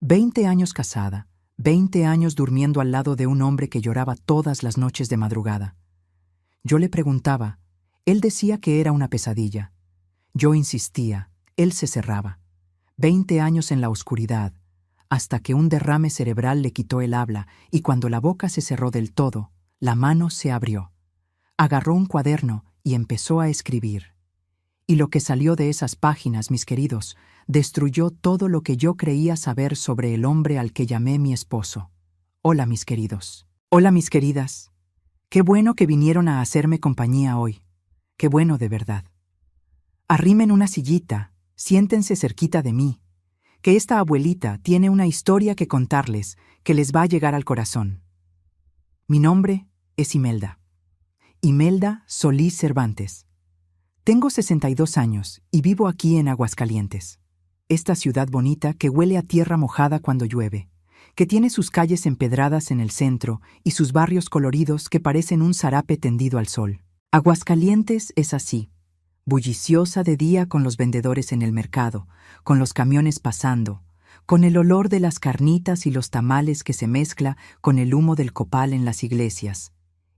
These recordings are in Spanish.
20 años casada, 20 años durmiendo al lado de un hombre que lloraba todas las noches de madrugada. Yo le preguntaba, él decía que era una pesadilla. Yo insistía, él se cerraba. 20 años en la oscuridad, hasta que un derrame cerebral le quitó el habla y cuando la boca se cerró del todo, la mano se abrió. Agarró un cuaderno y empezó a escribir. Y lo que salió de esas páginas, mis queridos, destruyó todo lo que yo creía saber sobre el hombre al que llamé mi esposo. Hola, mis queridos. Hola, mis queridas. Qué bueno que vinieron a hacerme compañía hoy. Qué bueno de verdad. Arrimen una sillita, siéntense cerquita de mí, que esta abuelita tiene una historia que contarles que les va a llegar al corazón. Mi nombre es Imelda. Imelda Solís Cervantes. Tengo 62 años y vivo aquí en Aguascalientes. Esta ciudad bonita que huele a tierra mojada cuando llueve, que tiene sus calles empedradas en el centro y sus barrios coloridos que parecen un zarape tendido al sol. Aguascalientes es así, bulliciosa de día con los vendedores en el mercado, con los camiones pasando, con el olor de las carnitas y los tamales que se mezcla con el humo del copal en las iglesias,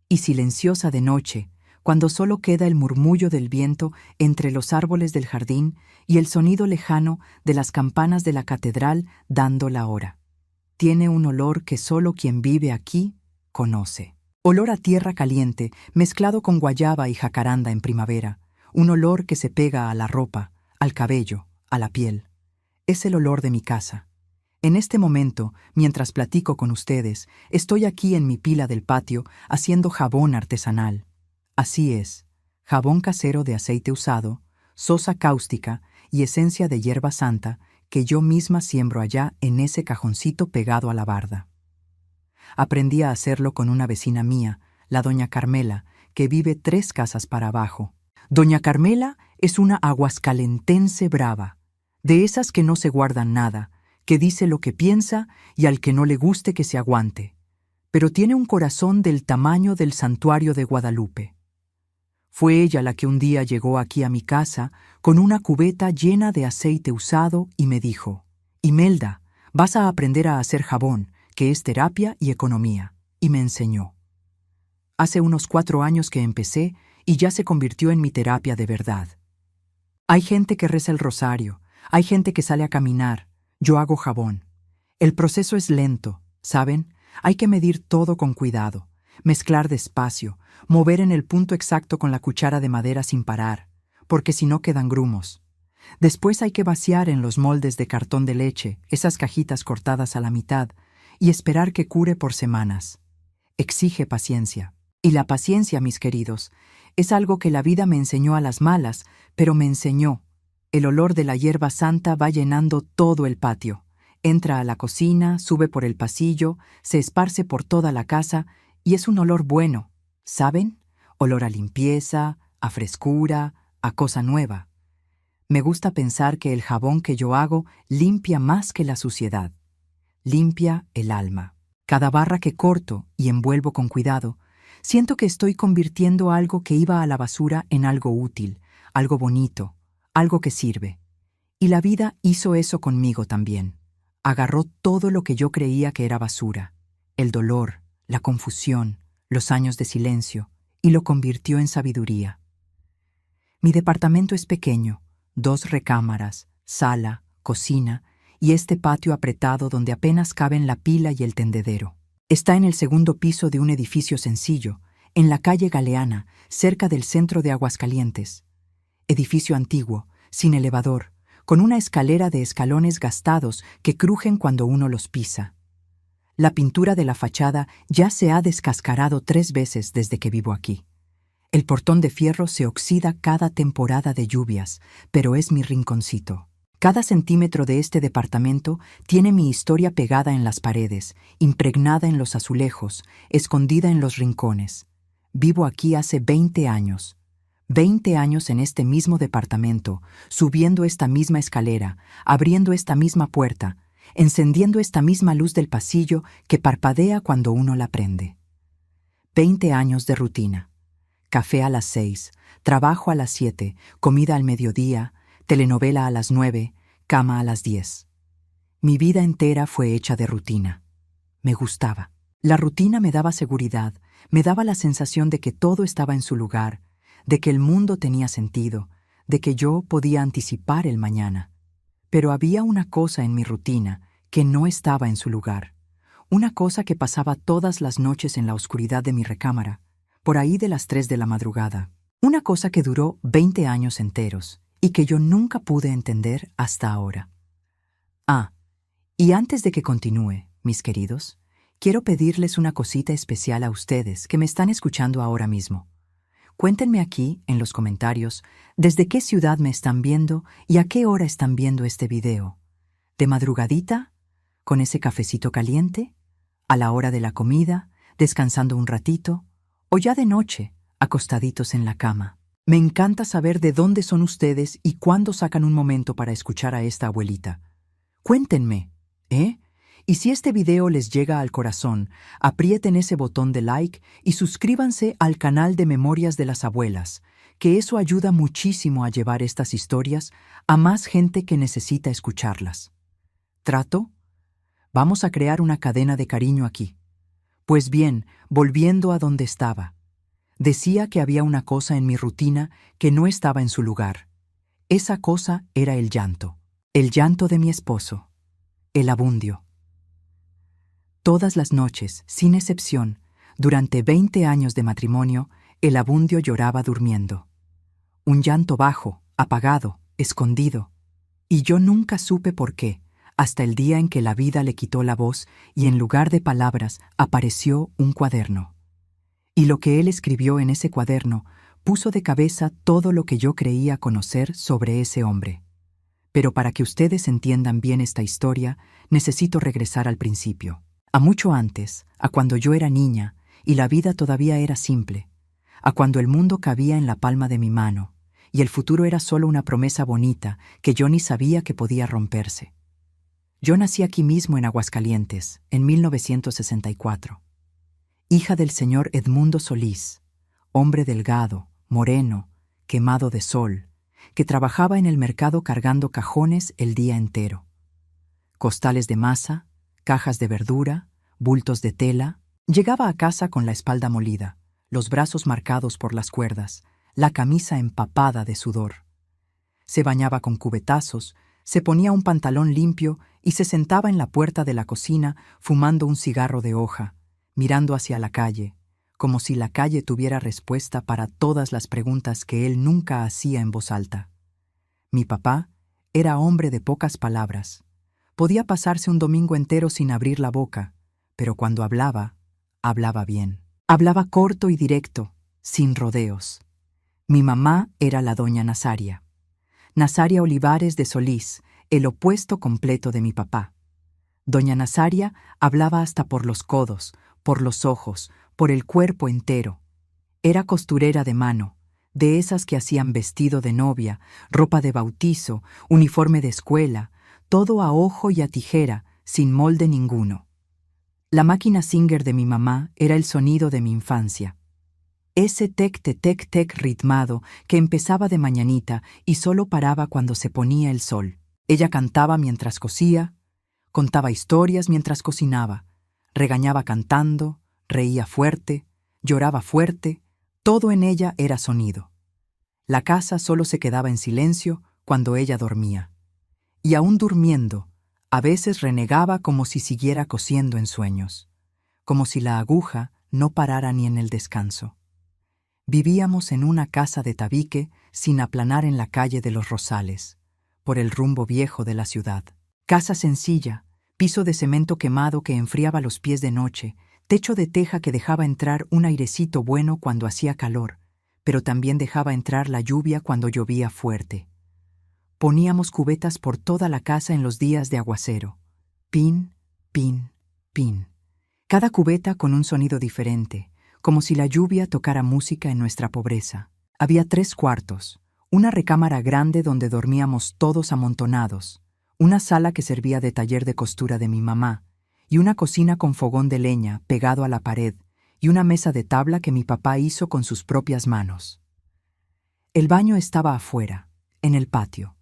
y silenciosa de noche, cuando solo queda el murmullo del viento entre los árboles del jardín y el sonido lejano de las campanas de la catedral dando la hora. Tiene un olor que solo quien vive aquí conoce. Olor a tierra caliente mezclado con guayaba y jacaranda en primavera, un olor que se pega a la ropa, al cabello, a la piel. Es el olor de mi casa. En este momento, mientras platico con ustedes, estoy aquí en mi pila del patio haciendo jabón artesanal. Así es, jabón casero de aceite usado, sosa cáustica y esencia de hierba santa que yo misma siembro allá en ese cajoncito pegado a la barda. Aprendí a hacerlo con una vecina mía, la doña Carmela, que vive 3 casas para abajo. Doña Carmela es una aguascalentense brava, de esas que no se guardan nada, que dice lo que piensa y al que no le guste que se aguante, pero tiene un corazón del tamaño del santuario de Guadalupe. Fue ella la que un día llegó aquí a mi casa con una cubeta llena de aceite usado y me dijo, «Imelda, vas a aprender a hacer jabón, que es terapia y economía», y me enseñó. Hace unos 4 años que empecé y ya se convirtió en mi terapia de verdad. Hay gente que reza el rosario, hay gente que sale a caminar, yo hago jabón. El proceso es lento, ¿saben? Hay que medir todo con cuidado, mezclar despacio, mover en el punto exacto con la cuchara de madera sin parar, porque si no quedan grumos. Después hay que vaciar en los moldes de cartón de leche, esas cajitas cortadas a la mitad, y esperar que cure por semanas. Exige paciencia. Y la paciencia, mis queridos, es algo que la vida me enseñó a las malas, pero me enseñó. El olor de la hierba santa va llenando todo el patio. Entra a la cocina, sube por el pasillo, se esparce por toda la casa, y es un olor bueno, ¿saben? Olor a limpieza, a frescura, a cosa nueva. Me gusta pensar que el jabón que yo hago limpia más que la suciedad. Limpia el alma. Cada barra que corto y envuelvo con cuidado, siento que estoy convirtiendo algo que iba a la basura en algo útil, algo bonito, algo que sirve. Y la vida hizo eso conmigo también. Agarró todo lo que yo creía que era basura, el dolor, la confusión, los años de silencio, y lo convirtió en sabiduría. Mi departamento es pequeño, 2 recámaras, sala, cocina, y este patio apretado donde apenas caben la pila y el tendedero. Está en el 2º piso de un edificio sencillo, en la calle Galeana, cerca del centro de Aguascalientes. Edificio antiguo, sin elevador, con una escalera de escalones gastados que crujen cuando uno los pisa. La pintura de la fachada ya se ha descascarado 3 veces desde que vivo aquí. El portón de fierro se oxida cada temporada de lluvias, pero es mi rinconcito. Cada centímetro de este departamento tiene mi historia pegada en las paredes, impregnada en los azulejos, escondida en los rincones. Vivo aquí hace 20 años. 20 años en este mismo departamento, subiendo esta misma escalera, abriendo esta misma puerta, encendiendo esta misma luz del pasillo que parpadea cuando uno la prende. 20 años de rutina. Café a las 6, trabajo a las 7, comida al mediodía, telenovela a las 9, cama a las 10. Mi vida entera fue hecha de rutina. Me gustaba. La rutina me daba seguridad, me daba la sensación de que todo estaba en su lugar, de que el mundo tenía sentido, de que yo podía anticipar el mañana. Pero había una cosa en mi rutina que no estaba en su lugar, una cosa que pasaba todas las noches en la oscuridad de mi recámara, por ahí de las 3 de la madrugada, una cosa que duró 20 años enteros y que yo nunca pude entender hasta ahora. Y antes de que continúe, mis queridos, quiero pedirles una cosita especial a ustedes que me están escuchando ahora mismo. Cuéntenme aquí, en los comentarios, desde qué ciudad me están viendo y a qué hora están viendo este video. ¿De madrugadita? ¿Con ese cafecito caliente? ¿A la hora de la comida? ¿Descansando un ratito? ¿O ya de noche, acostaditos en la cama? Me encanta saber de dónde son ustedes y cuándo sacan un momento para escuchar a esta abuelita. Cuéntenme, ¿eh? Y si este video les llega al corazón, aprieten ese botón de like y suscríbanse al canal de Memorias de las Abuelas, que eso ayuda muchísimo a llevar estas historias a más gente que necesita escucharlas. ¿Trato? Vamos a crear una cadena de cariño aquí. Pues bien, volviendo a donde estaba. Decía que había una cosa en mi rutina que no estaba en su lugar. Esa cosa era el llanto de mi esposo, el Abundio. Todas las noches, sin excepción, durante 20 años de matrimonio, el Abundio lloraba durmiendo. Un llanto bajo, apagado, escondido. Y yo nunca supe por qué, hasta el día en que la vida le quitó la voz y en lugar de palabras apareció un cuaderno. Y lo que él escribió en ese cuaderno puso de cabeza todo lo que yo creía conocer sobre ese hombre. Pero para que ustedes entiendan bien esta historia, necesito regresar al principio. A mucho antes, a cuando yo era niña y la vida todavía era simple, a cuando el mundo cabía en la palma de mi mano y el futuro era solo una promesa bonita que yo ni sabía que podía romperse. Yo nací aquí mismo en Aguascalientes, en 1964. Hija del señor Edmundo Solís, hombre delgado, moreno, quemado de sol, que trabajaba en el mercado cargando cajones el día entero. Costales de masa, cajas de verdura, bultos de tela. Llegaba a casa con la espalda molida, los brazos marcados por las cuerdas, la camisa empapada de sudor. Se bañaba con cubetazos, se ponía un pantalón limpio y se sentaba en la puerta de la cocina fumando un cigarro de hoja, mirando hacia la calle, como si la calle tuviera respuesta para todas las preguntas que él nunca hacía en voz alta. Mi papá era hombre de pocas palabras. Podía pasarse un domingo entero sin abrir la boca, pero cuando hablaba, hablaba bien. Hablaba corto y directo, sin rodeos. Mi mamá era la doña Nazaria. Nazaria Olivares de Solís, el opuesto completo de mi papá. Doña Nazaria hablaba hasta por los codos, por los ojos, por el cuerpo entero. Era costurera de mano, de esas que hacían vestido de novia, ropa de bautizo, uniforme de escuela, todo a ojo y a tijera, sin molde ninguno. La máquina Singer de mi mamá era el sonido de mi infancia. Ese tec-tec-tec ritmado que empezaba de mañanita y solo paraba cuando se ponía el sol. Ella cantaba mientras cosía, contaba historias mientras cocinaba, regañaba cantando, reía fuerte, lloraba fuerte, todo en ella era sonido. La casa solo se quedaba en silencio cuando ella dormía. Y aún durmiendo, a veces renegaba como si siguiera cosiendo en sueños, como si la aguja no parara ni en el descanso. Vivíamos en una casa de tabique sin aplanar en la calle de los Rosales, por el rumbo viejo de la ciudad. Casa sencilla, piso de cemento quemado que enfriaba los pies de noche, techo de teja que dejaba entrar un airecito bueno cuando hacía calor, pero también dejaba entrar la lluvia cuando llovía fuerte. Poníamos cubetas por toda la casa en los días de aguacero. Pin, pin, pin. Cada cubeta con un sonido diferente, como si la lluvia tocara música en nuestra pobreza. Había 3 cuartos, una recámara grande donde dormíamos todos amontonados, una sala que servía de taller de costura de mi mamá, y una cocina con fogón de leña pegado a la pared, y una mesa de tabla que mi papá hizo con sus propias manos. El baño estaba afuera, en el patio.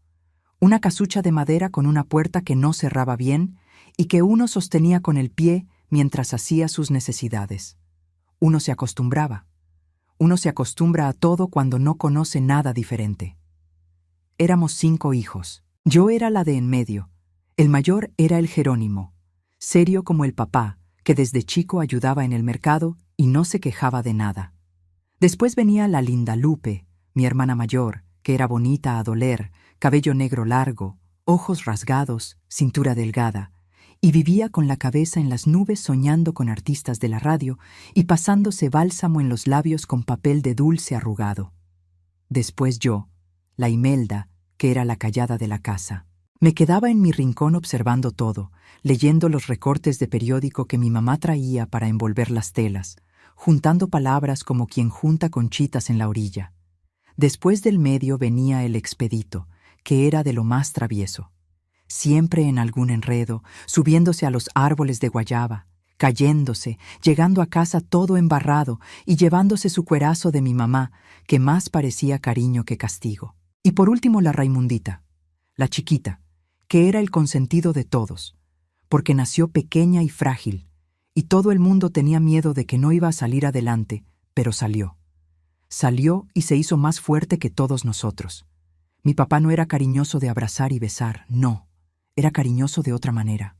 una casucha de madera con una puerta que no cerraba bien y que uno sostenía con el pie mientras hacía sus necesidades. Uno se acostumbraba. Uno se acostumbra a todo cuando no conoce nada diferente. Éramos 5 hijos. Yo era la de en medio. El mayor era el Jerónimo, serio como el papá, que desde chico ayudaba en el mercado y no se quejaba de nada. Después venía la linda Lupe, mi hermana mayor, que era bonita a doler, cabello negro largo, ojos rasgados, cintura delgada, y vivía con la cabeza en las nubes soñando con artistas de la radio y pasándose bálsamo en los labios con papel de dulce arrugado. Después yo, la Imelda, que era la callada de la casa. Me quedaba en mi rincón observando todo, leyendo los recortes de periódico que mi mamá traía para envolver las telas, juntando palabras como quien junta conchitas en la orilla. Después del medio venía el expedito, que era de lo más travieso. Siempre en algún enredo, subiéndose a los árboles de guayaba, cayéndose, llegando a casa todo embarrado y llevándose su cuerazo de mi mamá, que más parecía cariño que castigo. Y por último la Raimundita, la chiquita, que era el consentido de todos, porque nació pequeña y frágil, y todo el mundo tenía miedo de que no iba a salir adelante, pero salió. Salió y se hizo más fuerte que todos nosotros. Mi papá no era cariñoso de abrazar y besar, no, era cariñoso de otra manera,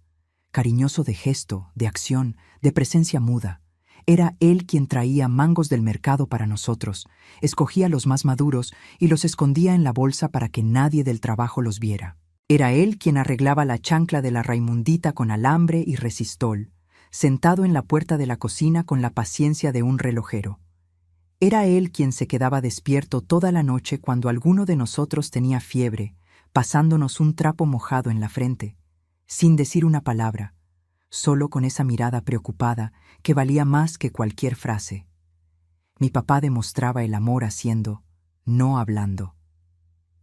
cariñoso de gesto, de acción, de presencia muda. Era él quien traía mangos del mercado para nosotros, escogía los más maduros y los escondía en la bolsa para que nadie del trabajo los viera. Era él quien arreglaba la chancla de la Raimundita con alambre y resistol, sentado en la puerta de la cocina con la paciencia de un relojero. Era él quien se quedaba despierto toda la noche cuando alguno de nosotros tenía fiebre, pasándonos un trapo mojado en la frente, sin decir una palabra, solo con esa mirada preocupada que valía más que cualquier frase. Mi papá demostraba el amor haciendo, no hablando.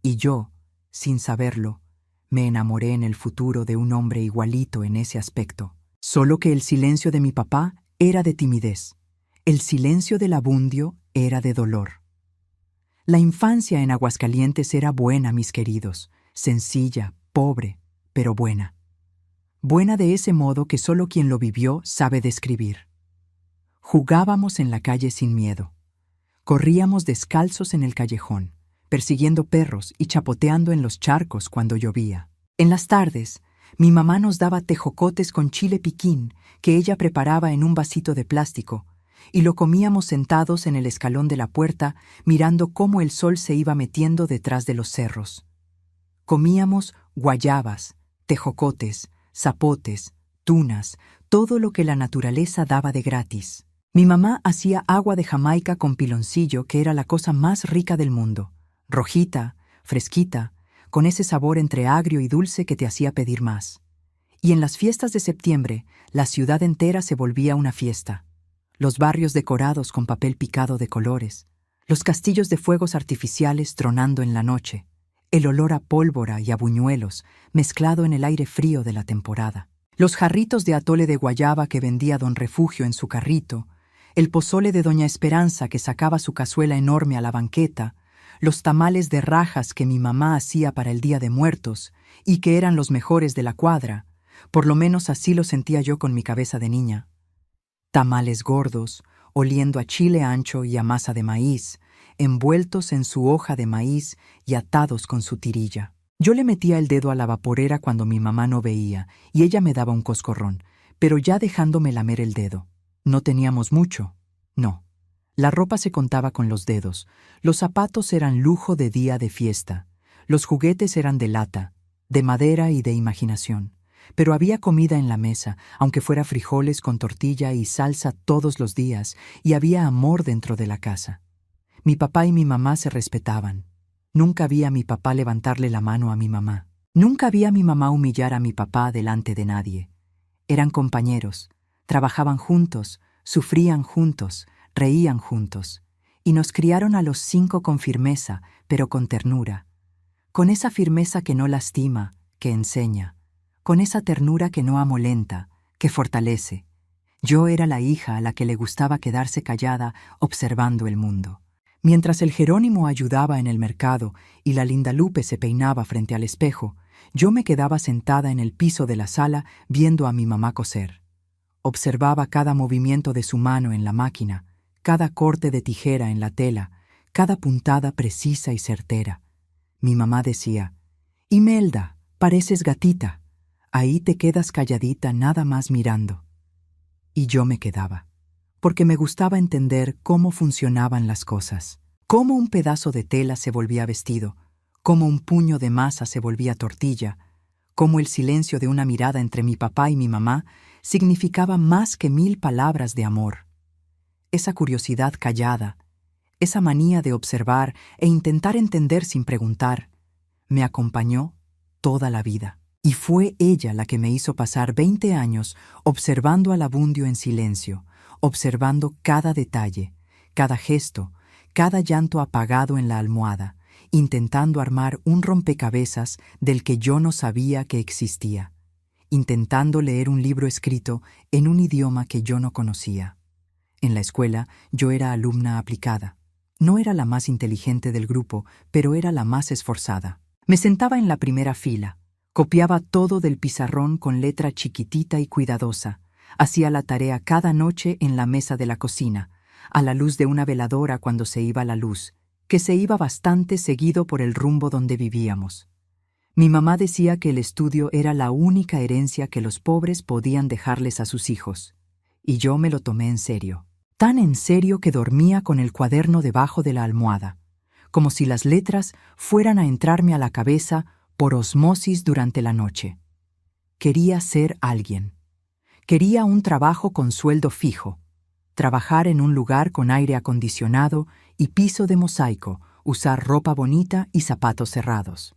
Y yo, sin saberlo, me enamoré en el futuro de un hombre igualito en ese aspecto. Solo que el silencio de mi papá era de timidez. El silencio del Abundio era de dolor. La infancia en Aguascalientes era buena, mis queridos, sencilla, pobre, pero buena. Buena de ese modo que solo quien lo vivió sabe describir. Jugábamos en la calle sin miedo. Corríamos descalzos en el callejón, persiguiendo perros y chapoteando en los charcos cuando llovía. En las tardes, mi mamá nos daba tejocotes con chile piquín que ella preparaba en un vasito de plástico, y lo comíamos sentados en el escalón de la puerta mirando cómo el sol se iba metiendo detrás de los cerros. Comíamos guayabas, tejocotes, zapotes, tunas, todo lo que la naturaleza daba de gratis. Mi mamá hacía agua de Jamaica con piloncillo, que era la cosa más rica del mundo, rojita, fresquita, con ese sabor entre agrio y dulce que te hacía pedir más. Y en las fiestas de septiembre, la ciudad entera se volvía una fiesta. Los barrios decorados con papel picado de colores, los castillos de fuegos artificiales tronando en la noche, el olor a pólvora y a buñuelos mezclado en el aire frío de la temporada, los jarritos de atole de guayaba que vendía don Refugio en su carrito, el pozole de doña Esperanza que sacaba su cazuela enorme a la banqueta, los tamales de rajas que mi mamá hacía para el Día de Muertos y que eran los mejores de la cuadra, por lo menos así lo sentía yo con mi cabeza de niña. Tamales gordos, oliendo a chile ancho y a masa de maíz, envueltos en su hoja de maíz y atados con su tirilla. Yo le metía el dedo a la vaporera cuando mi mamá no veía y ella me daba un coscorrón, pero ya dejándome lamer el dedo. No teníamos mucho, no. La ropa se contaba con los dedos, los zapatos eran lujo de día de fiesta, los juguetes eran de lata, de madera y de imaginación. Pero había comida en la mesa, aunque fuera frijoles con tortilla y salsa todos los días, y había amor dentro de la casa. Mi papá y mi mamá se respetaban. Nunca vi a mi papá levantarle la mano a mi mamá. Nunca vi a mi mamá humillar a mi papá delante de nadie. Eran compañeros, trabajaban juntos, sufrían juntos, reían juntos, y nos criaron a los 5 con firmeza, pero con ternura. Con esa firmeza que no lastima, que enseña. Con esa ternura que no amolenta, que fortalece. Yo era la hija a la que le gustaba quedarse callada observando el mundo. Mientras el Jerónimo ayudaba en el mercado y la Lindalupe se peinaba frente al espejo, yo me quedaba sentada en el piso de la sala viendo a mi mamá coser. Observaba cada movimiento de su mano en la máquina, cada corte de tijera en la tela, cada puntada precisa y certera. Mi mamá decía: «Imelda, pareces gatita. Ahí te quedas calladita nada más mirando». Y yo me quedaba, porque me gustaba entender cómo funcionaban las cosas, cómo un pedazo de tela se volvía vestido, cómo un puño de masa se volvía tortilla, cómo el silencio de una mirada entre mi papá y mi mamá significaba más que 1000 palabras de amor. Esa curiosidad callada, esa manía de observar e intentar entender sin preguntar, me acompañó toda la vida. Y fue ella la que me hizo pasar 20 años observando al Abundio en silencio, observando cada detalle, cada gesto, cada llanto apagado en la almohada, intentando armar un rompecabezas del que yo no sabía que existía, intentando leer un libro escrito en un idioma que yo no conocía. En la escuela yo era alumna aplicada. No era la más inteligente del grupo, pero era la más esforzada. Me sentaba en la primera fila, copiaba todo del pizarrón con letra chiquitita y cuidadosa, hacía la tarea cada noche en la mesa de la cocina, a la luz de una veladora cuando se iba la luz, que se iba bastante seguido por el rumbo donde vivíamos. Mi mamá decía que el estudio era la única herencia que los pobres podían dejarles a sus hijos, y yo me lo tomé en serio. Tan en serio que dormía con el cuaderno debajo de la almohada, como si las letras fueran a entrarme a la cabeza por osmosis durante la noche. Quería ser alguien. Quería un trabajo con sueldo fijo, trabajar en un lugar con aire acondicionado y piso de mosaico, usar ropa bonita y zapatos cerrados.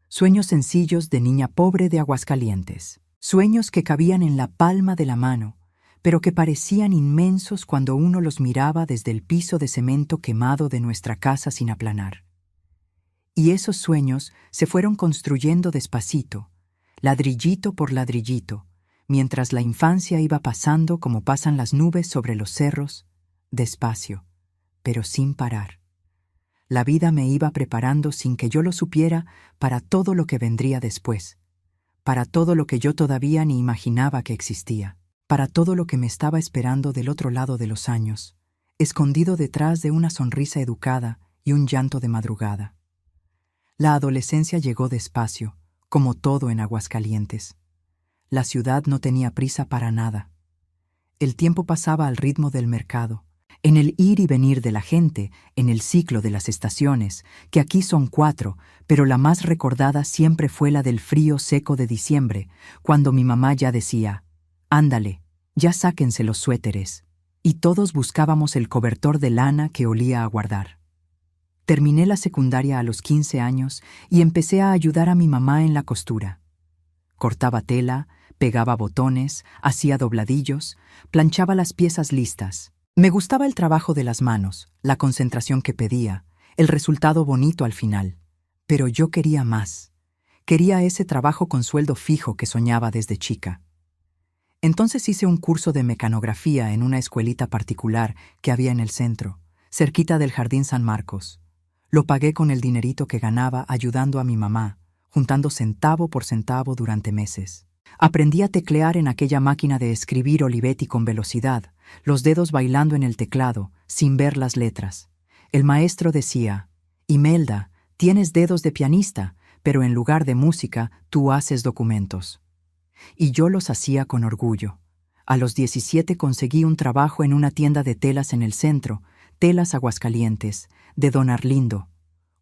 Sueños sencillos de niña pobre de Aguascalientes. Sueños que cabían en la palma de la mano, pero que parecían inmensos cuando uno los miraba desde el piso de cemento quemado de nuestra casa sin aplanar. Y esos sueños se fueron construyendo despacito, ladrillito por ladrillito, mientras la infancia iba pasando como pasan las nubes sobre los cerros, despacio, pero sin parar. La vida me iba preparando sin que yo lo supiera para todo lo que vendría después, para todo lo que yo todavía ni imaginaba que existía, para todo lo que me estaba esperando del otro lado de los años, escondido detrás de una sonrisa educada y un llanto de madrugada. La adolescencia llegó despacio, como todo en Aguascalientes. La ciudad no tenía prisa para nada. El tiempo pasaba al ritmo del mercado, en el ir y venir de la gente, en el ciclo de las estaciones, que aquí son 4, pero la más recordada siempre fue la del frío seco de diciembre, cuando mi mamá ya decía: «Ándale, ya sáquense los suéteres», y todos buscábamos el cobertor de lana que olía a guardar. Terminé la secundaria a los 15 años y empecé a ayudar a mi mamá en la costura. Cortaba tela, pegaba botones, hacía dobladillos, planchaba las piezas listas. Me gustaba el trabajo de las manos, la concentración que pedía, el resultado bonito al final. Pero yo quería más. Quería ese trabajo con sueldo fijo que soñaba desde chica. Entonces hice un curso de mecanografía en una escuelita particular que había en el centro, cerquita del Jardín San Marcos. Lo pagué con el dinerito que ganaba ayudando a mi mamá, juntando centavo por centavo durante meses. Aprendí a teclear en aquella máquina de escribir Olivetti con velocidad, los dedos bailando en el teclado, sin ver las letras. El maestro decía: «Imelda, tienes dedos de pianista, pero en lugar de música, tú haces documentos». Y yo los hacía con orgullo. A los 17 conseguí un trabajo en una tienda de telas en el centro, Telas Aguascalientes, de don Arlindo,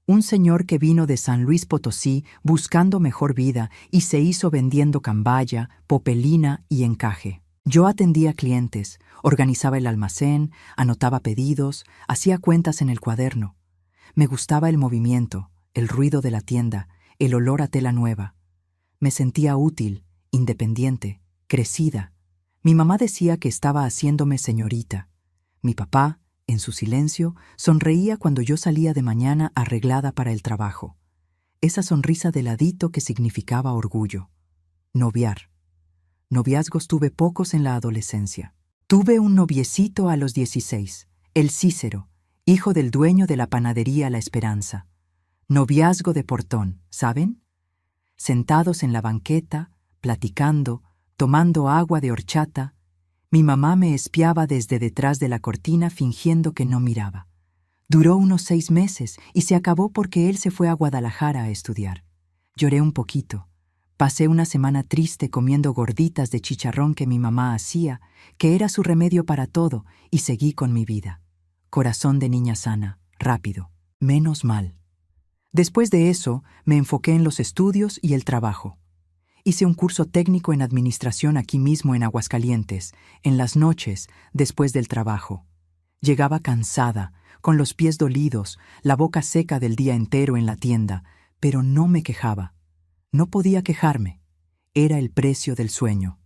un señor que vino de San Luis Potosí buscando mejor vida y se hizo vendiendo cambaya, popelina y encaje. Yo atendía clientes, organizaba el almacén, anotaba pedidos, hacía cuentas en el cuaderno. Me gustaba el movimiento, el ruido de la tienda, el olor a tela nueva. Me sentía útil, independiente, crecida. Mi mamá decía que estaba haciéndome señorita. Mi papá, en su silencio, sonreía cuando yo salía de mañana arreglada para el trabajo. Esa sonrisa de ladito que significaba orgullo. Noviar. Noviazgos tuve pocos en la adolescencia. Tuve un noviecito a los 16, el Cícero, hijo del dueño de la panadería La Esperanza. Noviazgo de portón, ¿saben? Sentados en la banqueta, platicando, tomando agua de horchata, mi mamá me espiaba desde detrás de la cortina fingiendo que no miraba. Duró unos 6 meses y se acabó porque él se fue a Guadalajara a estudiar. Lloré un poquito. Pasé una semana triste comiendo gorditas de chicharrón que mi mamá hacía, que era su remedio para todo, y seguí con mi vida. Corazón de niña sana, rápido, menos mal. Después de eso, me enfoqué en los estudios y el trabajo. Hice un curso técnico en administración aquí mismo en Aguascalientes, en las noches, después del trabajo. Llegaba cansada, con los pies dolidos, la boca seca del día entero en la tienda, pero no me quejaba. No podía quejarme. Era el precio del sueño.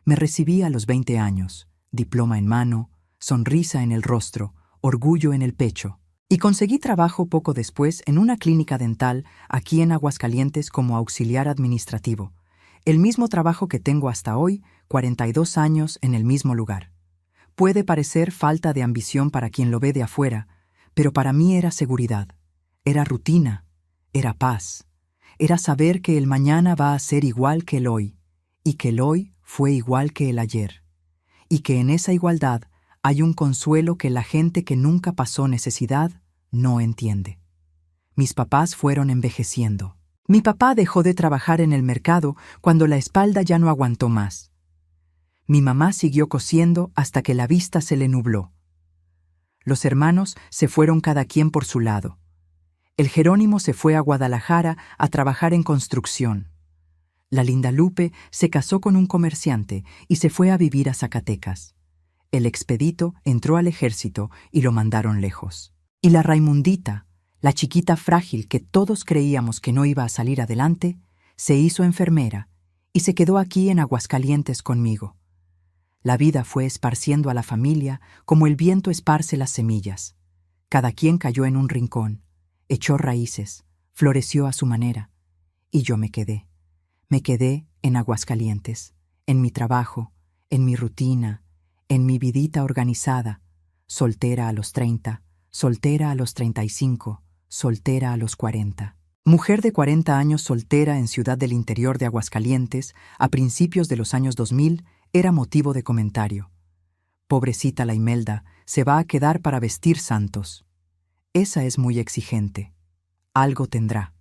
Me recibí a los 20 años, diploma en mano, sonrisa en el rostro, orgullo en el pecho. Y conseguí trabajo poco después en una clínica dental aquí en Aguascalientes como auxiliar administrativo. El mismo trabajo que tengo hasta hoy, 42 años en el mismo lugar. Puede parecer falta de ambición para quien lo ve de afuera, pero para mí era seguridad, era rutina, era paz, era saber que el mañana va a ser igual que el hoy, y que el hoy fue igual que el ayer, y que en esa igualdad hay un consuelo que la gente que nunca pasó necesidad no entiende. Mis papás fueron envejeciendo. Mi papá dejó de trabajar en el mercado cuando la espalda ya no aguantó más. Mi mamá siguió cosiendo hasta que la vista se le nubló. Los hermanos se fueron cada quien por su lado. El Jerónimo se fue a Guadalajara a trabajar en construcción. La linda Lupe se casó con un comerciante y se fue a vivir a Zacatecas. El expedito entró al ejército y lo mandaron lejos. Y la Raimundita, la chiquita frágil que todos creíamos que no iba a salir adelante, se hizo enfermera y se quedó aquí en Aguascalientes conmigo. La vida fue esparciendo a la familia como el viento esparce las semillas. Cada quien cayó en un rincón, echó raíces, floreció a su manera. Y yo me quedé. Me quedé en Aguascalientes, en mi trabajo, en mi rutina, en mi vidita organizada, soltera a los 30, soltera a los 35, soltera a los 40. Mujer de 40 años soltera en ciudad del interior de Aguascalientes, a principios de los años 2000, era motivo de comentario. Pobrecita la Imelda, se va a quedar para vestir santos. Esa es muy exigente. Algo tendrá.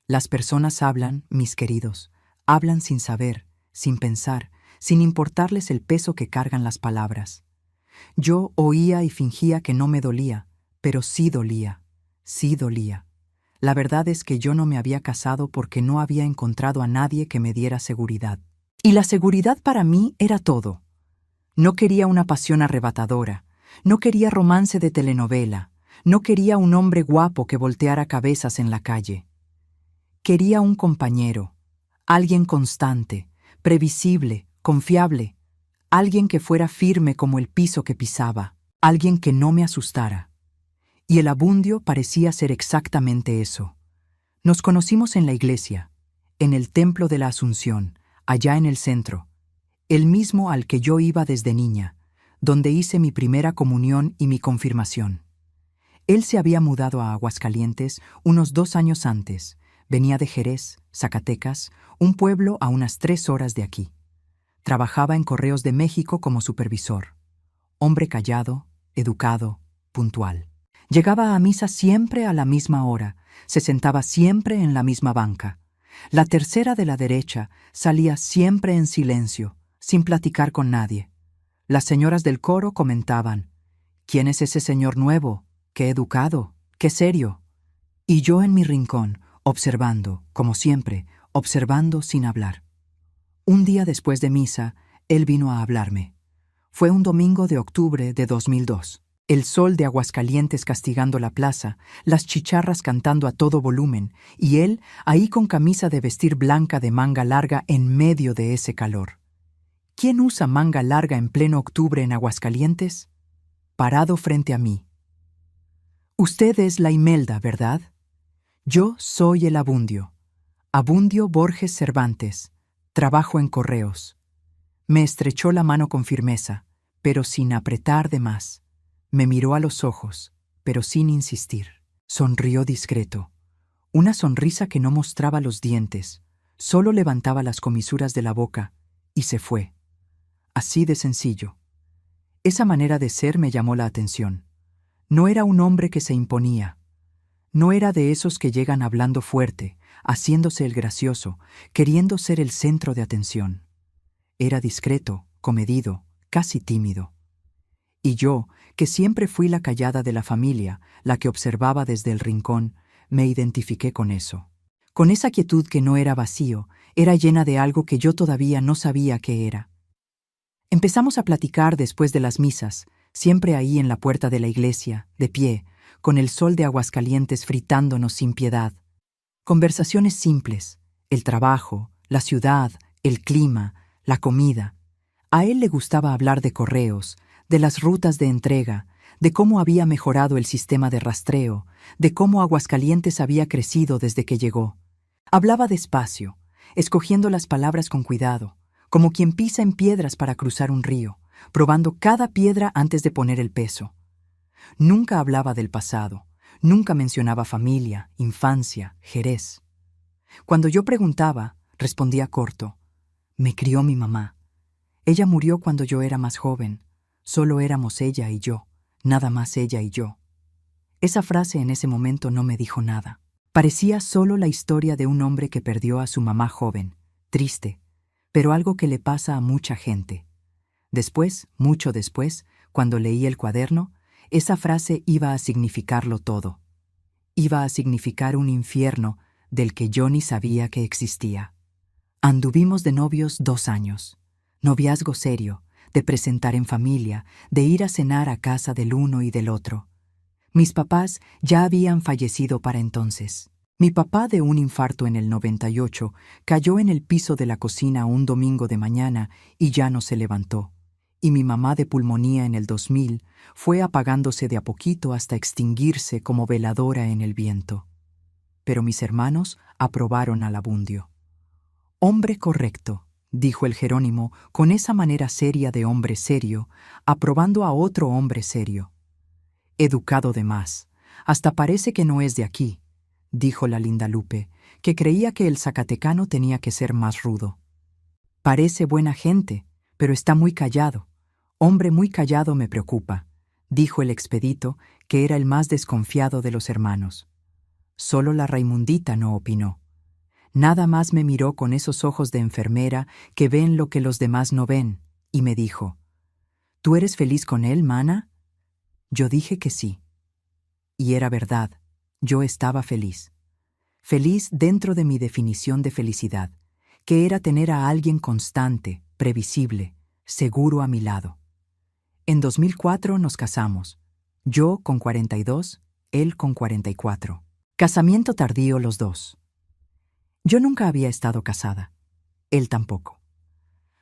Las personas hablan, mis queridos, hablan sin saber, sin pensar, sin importarles el peso que cargan las palabras. Yo oía y fingía que no me dolía, pero sí dolía, sí dolía. La verdad es que yo no me había casado porque no había encontrado a nadie que me diera seguridad. Y la seguridad para mí era todo. No quería una pasión arrebatadora, no quería romance de telenovela, no quería un hombre guapo que volteara cabezas en la calle. Quería un compañero, alguien constante, previsible, confiable, alguien que fuera firme como el piso que pisaba, alguien que no me asustara. Y el Abundio parecía ser exactamente eso. Nos conocimos en la iglesia, en el Templo de la Asunción, allá en el centro, el mismo al que yo iba desde niña, donde hice mi primera comunión y mi confirmación. Él se había mudado a Aguascalientes unos 2 años antes. Venía de Jerez, Zacatecas, un pueblo a unas 3 horas de aquí. Trabajaba en Correos de México como supervisor. Hombre callado, educado, puntual. Llegaba a misa siempre a la misma hora, se sentaba siempre en la misma banca. La tercera de la derecha salía siempre en silencio, sin platicar con nadie. Las señoras del coro comentaban: «¿Quién es ese señor nuevo? ¡Qué educado! ¡Qué serio!». Y yo en mi rincón, observando, como siempre, observando sin hablar. Un día después de misa, él vino a hablarme. Fue un domingo de octubre de 2002. El sol de Aguascalientes castigando la plaza, las chicharras cantando a todo volumen, y él ahí con camisa de vestir blanca de manga larga en medio de ese calor. ¿Quién usa manga larga en pleno octubre en Aguascalientes? Parado frente a mí. Usted es la Imelda, ¿verdad? Yo soy el Abundio. Abundio Borges Cervantes. Trabajo en Correos. Me estrechó la mano con firmeza, pero sin apretar de más. Me miró a los ojos. pero sin insistir. Sonrió discreto. Una sonrisa que no mostraba los dientes, solo levantaba las comisuras de la boca y se fue. Así de sencillo. Esa manera de ser me llamó la atención. No era un hombre que se imponía. No era de esos que llegan hablando fuerte, haciéndose el gracioso, queriendo ser el centro de atención. Era discreto, comedido, casi tímido. Y yo, que siempre fui la callada de la familia, la que observaba desde el rincón, me identifiqué con eso. Con esa quietud que no era vacío, era llena de algo que yo todavía no sabía qué era. Empezamos a platicar después de las misas, siempre ahí en la puerta de la iglesia, de pie, con el sol de Aguascalientes fritándonos sin piedad. Conversaciones simples, el trabajo, la ciudad, el clima, la comida. A él le gustaba hablar de correos, de las rutas de entrega, de cómo había mejorado el sistema de rastreo, de cómo Aguascalientes había crecido desde que llegó. Hablaba despacio, escogiendo las palabras con cuidado, como quien pisa en piedras para cruzar un río, probando cada piedra antes de poner el peso. Nunca hablaba del pasado, nunca mencionaba familia, infancia, Jerez. Cuando yo preguntaba, respondía corto: me crió mi mamá. Ella murió cuando yo era más joven. Solo éramos ella y yo, nada más ella y yo. Esa frase en ese momento no me dijo nada. Parecía solo la historia de un hombre que perdió a su mamá joven, triste, pero algo que le pasa a mucha gente. Después, mucho después, cuando leí el cuaderno, esa frase iba a significarlo todo. Iba a significar un infierno del que yo ni sabía que existía. Anduvimos de novios 2 años. Noviazgo serio, de presentar en familia, de ir a cenar a casa del uno y del otro. Mis papás ya habían fallecido para entonces. Mi papá, de un infarto en el 98, cayó en el piso de la cocina un domingo de mañana y ya no se levantó. Y mi mamá, de pulmonía en el 2000, fue apagándose de a poquito hasta extinguirse como veladora en el viento. Pero mis hermanos aprobaron al Abundio. Hombre correcto, dijo el Jerónimo con esa manera seria de hombre serio, aprobando a otro hombre serio. Educado de más, hasta parece que no es de aquí, dijo la linda Lupe, que creía que el zacatecano tenía que ser más rudo. Parece buena gente, pero está muy callado. Hombre muy callado me preocupa, dijo el expedito, que era el más desconfiado de los hermanos. Solo la Raimundita no opinó. Nada más me miró con esos ojos de enfermera que ven lo que los demás no ven, y me dijo: ¿tú eres feliz con él, mana? Yo dije que sí. Y era verdad, yo estaba feliz. Feliz dentro de mi definición de felicidad, que era tener a alguien constante, previsible, seguro a mi lado. En 2004 nos casamos, yo con 42, él con 44. Casamiento tardío los dos. Yo nunca había estado casada, él tampoco.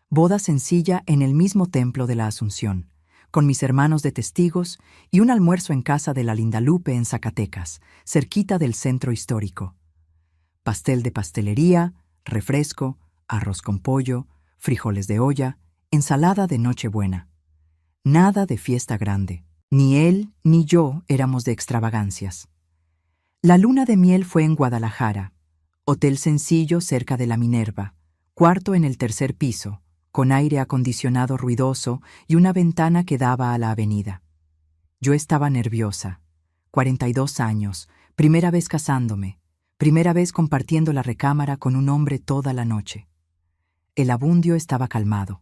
Boda sencilla en el mismo templo de la Asunción, con mis hermanos de testigos y un almuerzo en casa de la linda Lupe en Zacatecas, cerquita del centro histórico. Pastel de pastelería, refresco, arroz con pollo, frijoles de olla, ensalada de Nochebuena. Nada de fiesta grande. Ni él ni yo éramos de extravagancias. La luna de miel fue en Guadalajara, hotel sencillo cerca de la Minerva, cuarto en el 3er piso, con aire acondicionado ruidoso y una ventana que daba a la avenida. Yo estaba nerviosa. 42 años, primera vez casándome, primera vez compartiendo la recámara con un hombre toda la noche. El Abundio estaba calmado.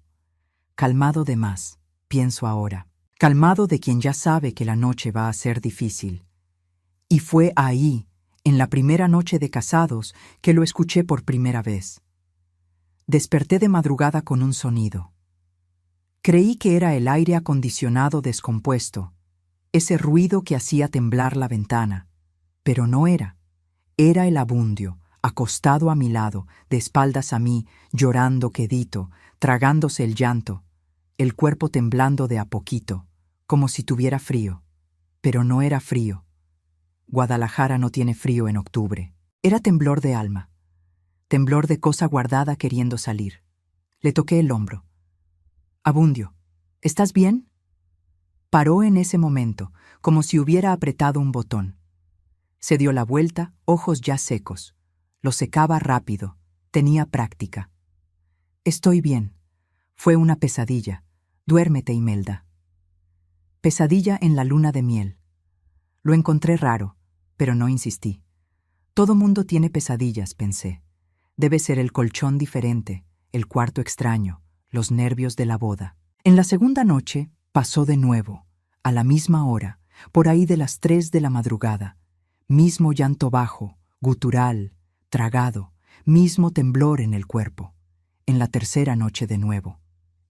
Calmado de más, pienso ahora. Calmado de quien ya sabe que la noche va a ser difícil. Y fue ahí, en la primera noche de casados, que lo escuché por primera vez. Desperté de madrugada con un sonido. Creí que era el aire acondicionado descompuesto, ese ruido que hacía temblar la ventana, pero no era. Era el Abundio, acostado a mi lado, de espaldas a mí, llorando quedito, tragándose el llanto, el cuerpo temblando de a poquito, como si tuviera frío. Pero no era frío. Guadalajara no tiene frío en octubre. Era temblor de alma. Temblor de cosa guardada queriendo salir. Le toqué el hombro. Abundio, ¿estás bien? Paró en ese momento, como si hubiera apretado un botón. Se dio la vuelta, ojos ya secos. Los secaba rápido. Tenía práctica. Estoy bien. Fue una pesadilla. Duérmete, Imelda. Pesadilla en la luna de miel. Lo encontré raro, pero no insistí. Todo mundo tiene pesadillas, pensé. Debe ser el colchón diferente, el cuarto extraño, los nervios de la boda. En la segunda noche pasó de nuevo, a la misma hora, por ahí de las 3 de la madrugada. Mismo llanto bajo, gutural, tragado, mismo temblor en el cuerpo. En la tercera noche de nuevo.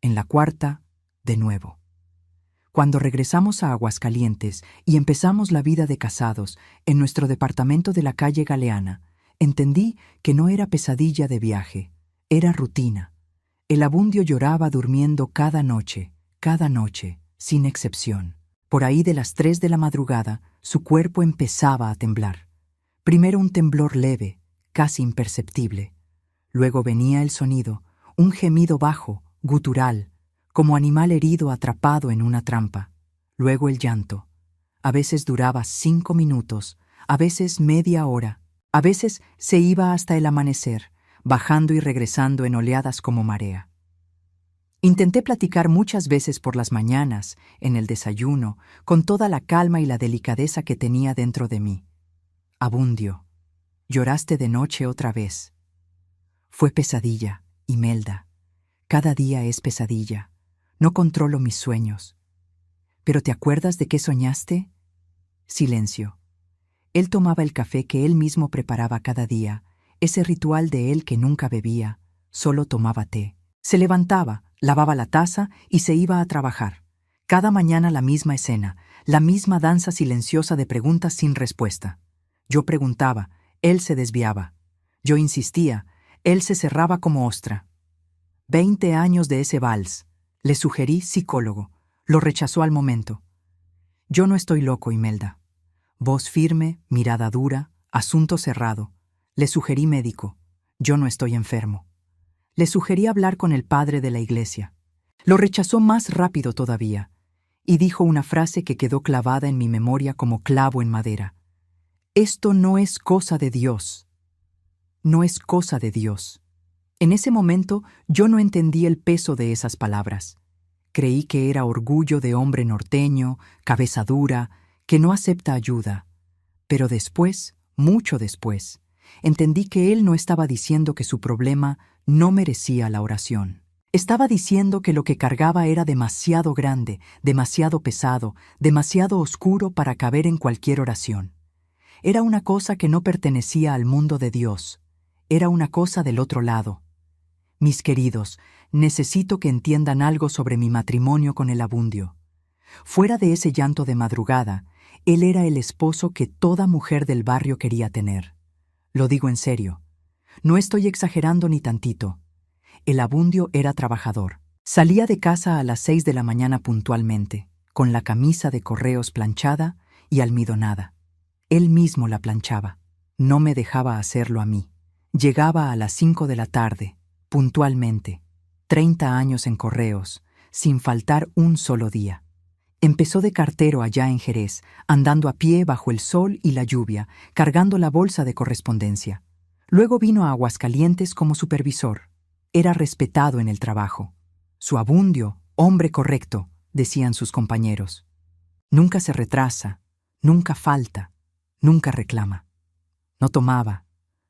En la cuarta, de nuevo. Cuando regresamos a Aguascalientes y empezamos la vida de casados en nuestro departamento de la calle Galeana, entendí que no era pesadilla de viaje, era rutina. El Abundio lloraba durmiendo cada noche, sin excepción. Por ahí de las 3 de la madrugada, su cuerpo empezaba a temblar. Primero un temblor leve, casi imperceptible. Luego venía el sonido, un gemido bajo, gutural, como animal herido atrapado en una trampa. Luego el llanto. A veces duraba 5 minutos, a veces media hora. A veces se iba hasta el amanecer, bajando y regresando en oleadas como marea. Intenté platicar muchas veces por las mañanas, en el desayuno, con toda la calma y la delicadeza que tenía dentro de mí. Abundio, lloraste de noche otra vez. Fue pesadilla, Imelda. Cada día es pesadilla. No controlo mis sueños. ¿Pero te acuerdas de qué soñaste? Silencio. Él tomaba el café que él mismo preparaba cada día, ese ritual de él que nunca bebía, solo tomaba té. Se levantaba, lavaba la taza y se iba a trabajar. Cada mañana la misma escena, la misma danza silenciosa de preguntas sin respuesta. Yo preguntaba, él se desviaba. Yo insistía, él se cerraba como ostra. 20 años de ese vals. Le sugerí psicólogo. Lo rechazó al momento. Yo no estoy loco, Imelda. Voz firme, mirada dura, asunto cerrado. Le sugerí médico. Yo no estoy enfermo. Le sugerí hablar con el padre de la iglesia. Lo rechazó más rápido todavía, y dijo una frase que quedó clavada en mi memoria como clavo en madera. Esto no es cosa de Dios. No es cosa de Dios. En ese momento yo no entendí el peso de esas palabras. Creí que era orgullo de hombre norteño, cabeza dura, que no acepta ayuda. Pero después, mucho después, entendí que él no estaba diciendo que su problema no merecía la oración. Estaba diciendo que lo que cargaba era demasiado grande, demasiado pesado, demasiado oscuro para caber en cualquier oración. Era una cosa que no pertenecía al mundo de Dios. Era una cosa del otro lado. Mis queridos, necesito que entiendan algo sobre mi matrimonio con el Abundio. Fuera de ese llanto de madrugada, él era el esposo que toda mujer del barrio quería tener. Lo digo en serio. No estoy exagerando ni tantito. El Abundio era trabajador. Salía de casa a las 6 de la mañana puntualmente, con la camisa de correos planchada y almidonada. Él mismo la planchaba. No me dejaba hacerlo a mí. Llegaba a las 5 de la tarde, puntualmente. 30 años en correos, sin faltar un solo día. Empezó de cartero allá en Jerez, andando a pie bajo el sol y la lluvia, cargando la bolsa de correspondencia. Luego vino a Aguascalientes como supervisor. Era respetado en el trabajo. Su Abundio, hombre correcto, decían sus compañeros. Nunca se retrasa, nunca falta, nunca reclama. No tomaba,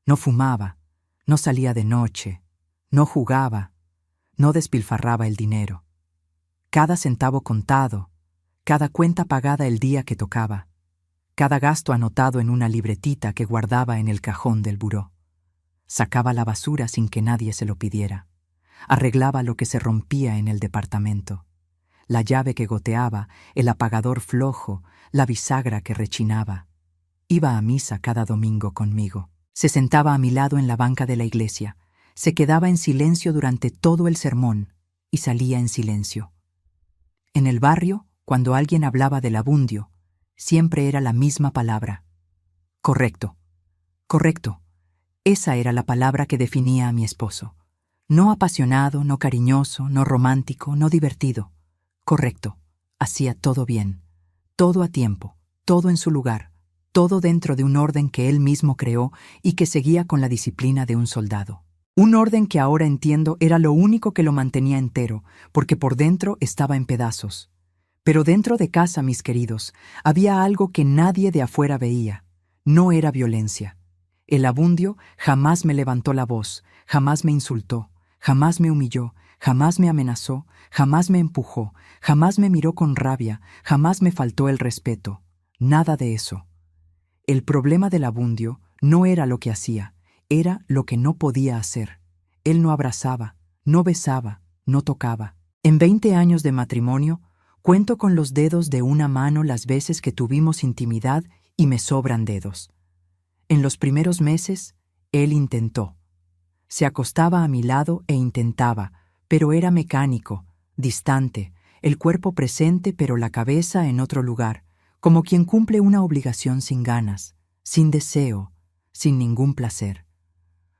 no fumaba, no salía de noche, no jugaba, no despilfarraba el dinero. Cada centavo contado, cada cuenta pagada el día que tocaba, cada gasto anotado en una libretita que guardaba en el cajón del buró. Sacaba la basura sin que nadie se lo pidiera. Arreglaba lo que se rompía en el departamento. La llave que goteaba, el apagador flojo, la bisagra que rechinaba. Iba a misa cada domingo conmigo. Se sentaba a mi lado en la banca de la iglesia. Se quedaba en silencio durante todo el sermón y salía en silencio. En el barrio, cuando alguien hablaba del Abundio, siempre era la misma palabra. Correcto. Correcto. Esa era la palabra que definía a mi esposo. No apasionado, no cariñoso, no romántico, no divertido. Correcto. Hacía todo bien, todo a tiempo, todo en su lugar, todo dentro de un orden que él mismo creó y que seguía con la disciplina de un soldado. Un orden que ahora entiendo era lo único que lo mantenía entero, porque por dentro estaba en pedazos. Pero dentro de casa, mis queridos, había algo que nadie de afuera veía. No era violencia. El Abundio jamás me levantó la voz, jamás me insultó, jamás me humilló, jamás me amenazó, jamás me empujó, jamás me miró con rabia, jamás me faltó el respeto. Nada de eso. El problema del Abundio no era lo que hacía, era lo que no podía hacer. Él no abrazaba, no besaba, no tocaba. En 20 años de matrimonio, cuento con los dedos de una mano las veces que tuvimos intimidad y me sobran dedos. En los primeros meses, él intentó. Se acostaba a mi lado e intentaba, pero era mecánico, distante, el cuerpo presente pero la cabeza en otro lugar, como quien cumple una obligación sin ganas, sin deseo, sin ningún placer.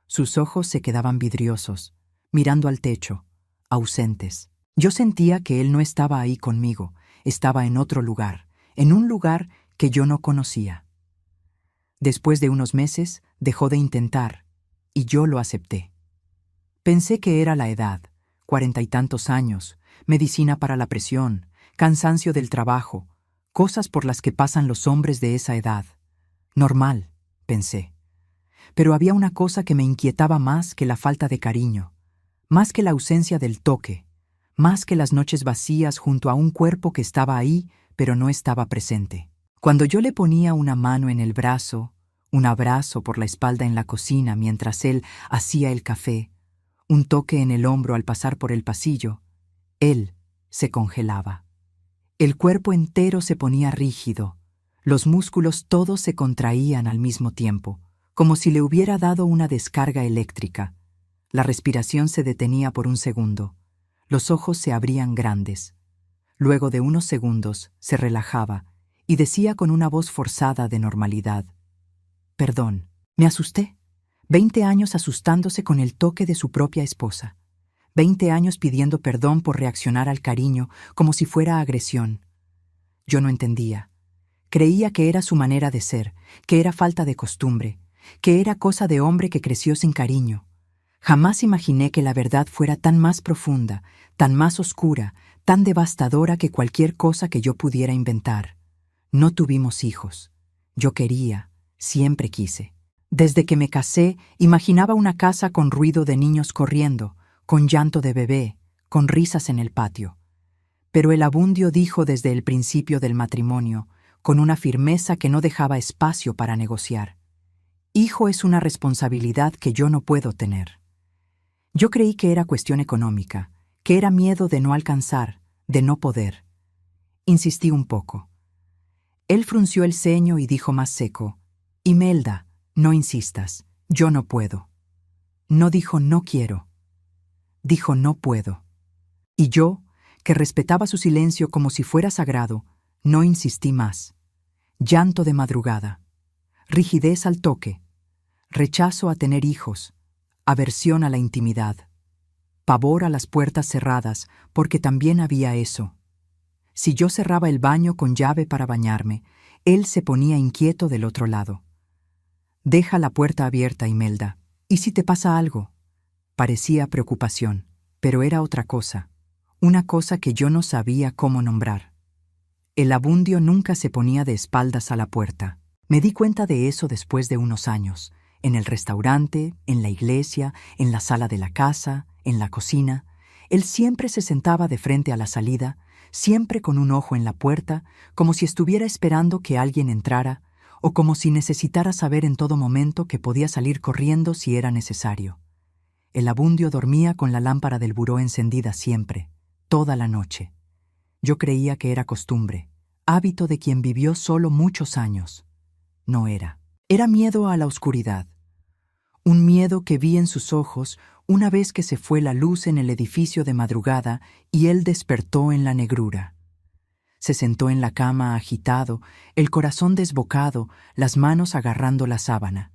Sus ojos se quedaban vidriosos, mirando al techo, ausentes. Yo sentía que él no estaba ahí conmigo, estaba en otro lugar, en un lugar que yo no conocía. Después de unos meses, dejó de intentar, y yo lo acepté. Pensé que era la edad, 40 y tantos años, medicina para la presión, cansancio del trabajo, cosas por las que pasan los hombres de esa edad. Normal, pensé. Pero había una cosa que me inquietaba más que la falta de cariño, más que la ausencia del toque, más que las noches vacías junto a un cuerpo que estaba ahí, pero no estaba presente. Cuando yo le ponía una mano en el brazo, un abrazo por la espalda en la cocina mientras él hacía el café, un toque en el hombro al pasar por el pasillo, él se congelaba. El cuerpo entero se ponía rígido, los músculos todos se contraían al mismo tiempo, como si le hubiera dado una descarga eléctrica. La respiración se detenía por un segundo, los ojos se abrían grandes. Luego de unos segundos se relajaba y decía con una voz forzada de normalidad: «Perdón, me asusté». 20 años asustándose con el toque de su propia esposa. 20 años pidiendo perdón por reaccionar al cariño como si fuera agresión. Yo no entendía. Creía que era su manera de ser, que era falta de costumbre, que era cosa de hombre que creció sin cariño. Jamás imaginé que la verdad fuera tan más profunda, tan más oscura, tan devastadora que cualquier cosa que yo pudiera inventar. No tuvimos hijos. Yo quería, siempre quise. Desde que me casé, imaginaba una casa con ruido de niños corriendo, con llanto de bebé, con risas en el patio. Pero el Abundio dijo desde el principio del matrimonio, con una firmeza que no dejaba espacio para negociar: «Hijo es una responsabilidad que yo no puedo tener». Yo creí que era cuestión económica, que era miedo de no alcanzar, de no poder. Insistí un poco. Él frunció el ceño y dijo más seco: «Imelda, no insistas, yo no puedo». No dijo «no quiero», dijo «no puedo». Y yo, que respetaba su silencio como si fuera sagrado, no insistí más. Llanto de madrugada, rigidez al toque, rechazo a tener hijos, aversión a la intimidad, pavor a las puertas cerradas, porque también había eso. Si yo cerraba el baño con llave para bañarme, él se ponía inquieto del otro lado. «Deja la puerta abierta, Imelda. ¿Y si te pasa algo?». Parecía preocupación, pero era otra cosa, una cosa que yo no sabía cómo nombrar. El Abundio nunca se ponía de espaldas a la puerta. Me di cuenta de eso después de unos años, en el restaurante, en la iglesia, en la sala de la casa, en la cocina. Él siempre se sentaba de frente a la salida, siempre con un ojo en la puerta, como si estuviera esperando que alguien entrara, o como si necesitara saber en todo momento que podía salir corriendo si era necesario. El Abundio dormía con la lámpara del buró encendida siempre, toda la noche. Yo creía que era costumbre, hábito de quien vivió solo muchos años. No era. Era miedo a la oscuridad. Un miedo que vi en sus ojos una vez que se fue la luz en el edificio de madrugada y él despertó en la negrura. Se sentó en la cama agitado, el corazón desbocado, las manos agarrando la sábana.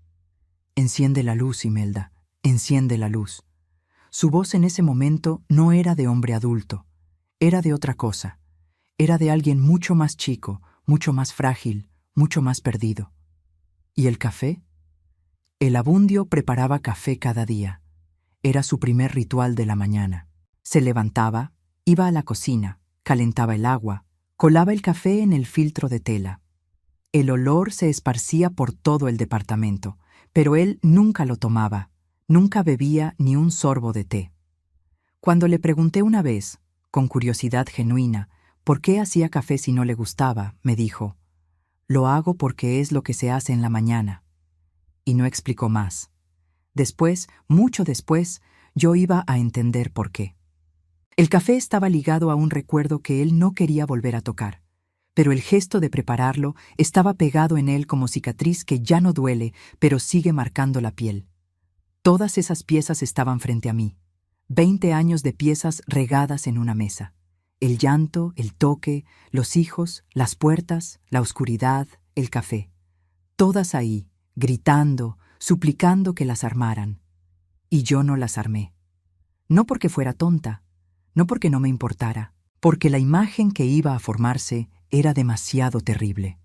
«Enciende la luz, Imelda, enciende la luz». Su voz en ese momento no era de hombre adulto, era de otra cosa. Era de alguien mucho más chico, mucho más frágil, mucho más perdido. ¿Y el café? El Abundio preparaba café cada día. Era su primer ritual de la mañana. Se levantaba, iba a la cocina, calentaba el agua, colaba el café en el filtro de tela. El olor se esparcía por todo el departamento, pero él nunca lo tomaba, nunca bebía ni un sorbo de té. Cuando le pregunté una vez, con curiosidad genuina, por qué hacía café si no le gustaba, me dijo, «Lo hago porque es lo que se hace en la mañana». Y no explicó más. Después, mucho después, yo iba a entender por qué. El café estaba ligado a un recuerdo que él no quería volver a tocar, pero el gesto de prepararlo estaba pegado en él como cicatriz que ya no duele, pero sigue marcando la piel. Todas esas piezas estaban frente a mí, 20 años de piezas regadas en una mesa. El llanto, el toque, los hijos, las puertas, la oscuridad, el café. Todas ahí, gritando, suplicando que las armaran. Y yo no las armé. No porque fuera tonta, no porque no me importara, porque la imagen que iba a formarse era demasiado terrible.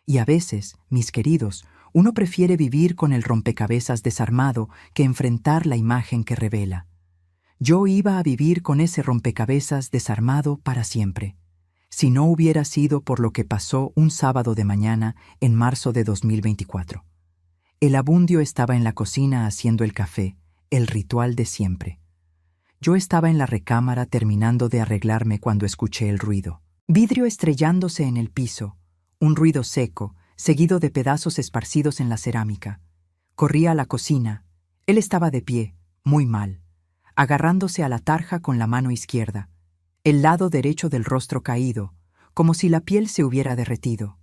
Y a veces, mis queridos, uno prefiere vivir con el rompecabezas desarmado que enfrentar la imagen que revela. Yo iba a vivir con ese rompecabezas desarmado para siempre, si no hubiera sido por lo que pasó un sábado de mañana en marzo de 2024. El Abundio estaba en la cocina haciendo el café, el ritual de siempre. Yo estaba en la recámara terminando de arreglarme cuando escuché el ruido. Vidrio estrellándose en el piso, un ruido seco, seguido de pedazos esparcidos en la cerámica. Corrí a la cocina. Él estaba de pie, muy mal, agarrándose a la tarja con la mano izquierda, el lado derecho del rostro caído, como si la piel se hubiera derretido.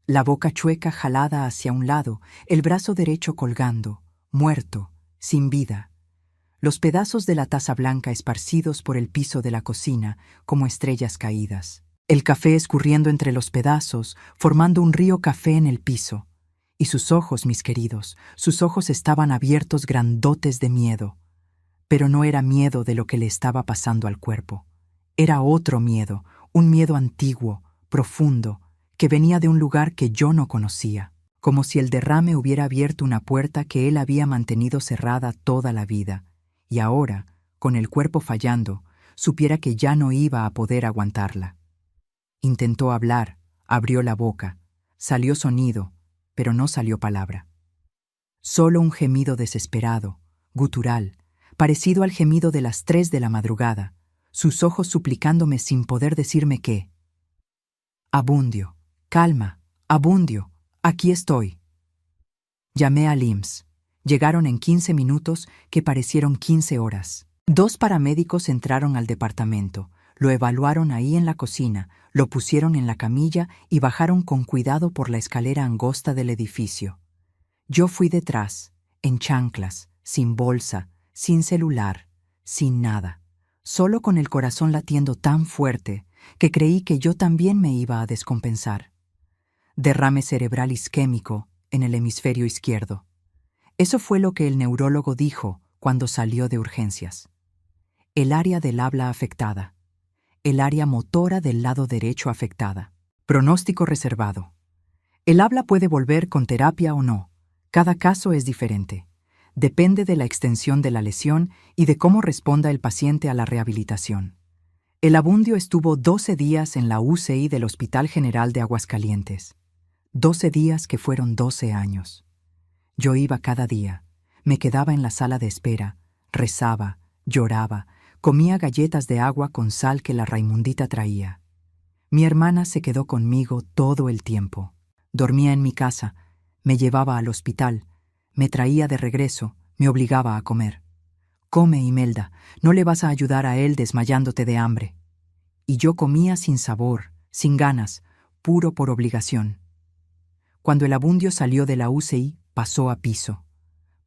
La boca chueca jalada hacia un lado, el brazo derecho colgando, muerto, sin vida. Los pedazos de la taza blanca esparcidos por el piso de la cocina como estrellas caídas. El café escurriendo entre los pedazos, formando un río café en el piso. Y sus ojos, mis queridos, sus ojos estaban abiertos grandotes de miedo. Pero no era miedo de lo que le estaba pasando al cuerpo. Era otro miedo, un miedo antiguo, profundo, que venía de un lugar que yo no conocía, como si el derrame hubiera abierto una puerta que él había mantenido cerrada toda la vida, y ahora, con el cuerpo fallando, supiera que ya no iba a poder aguantarla. Intentó hablar, abrió la boca, salió sonido, pero no salió palabra. Solo un gemido desesperado, gutural, parecido al gemido de las 3 de la madrugada, sus ojos suplicándome sin poder decirme qué. Abundio, calma, Abundio, aquí estoy. Llamé al IMSS. Llegaron en 15 minutos que parecieron 15 horas. 2 paramédicos entraron al departamento, lo evaluaron ahí en la cocina, lo pusieron en la camilla y bajaron con cuidado por la escalera angosta del edificio. Yo fui detrás, en chanclas, sin bolsa, sin celular, sin nada, solo con el corazón latiendo tan fuerte que creí que yo también me iba a descompensar. Derrame cerebral isquémico en el hemisferio izquierdo. Eso fue lo que el neurólogo dijo cuando salió de urgencias. El área del habla afectada. El área motora del lado derecho afectada. Pronóstico reservado. El habla puede volver con terapia o no. Cada caso es diferente. Depende de la extensión de la lesión y de cómo responda el paciente a la rehabilitación. El Abundio estuvo 12 días en la UCI del Hospital General de Aguascalientes. 12 días que fueron 12 años. Yo iba cada día, me quedaba en la sala de espera, rezaba, lloraba, comía galletas de agua con sal que la Raimundita traía. Mi hermana se quedó conmigo todo el tiempo. Dormía en mi casa, me llevaba al hospital, me traía de regreso, me obligaba a comer. Come, Imelda, no le vas a ayudar a él desmayándote de hambre. Y yo comía sin sabor, sin ganas, puro por obligación. Cuando el Abundio salió de la UCI, pasó a piso.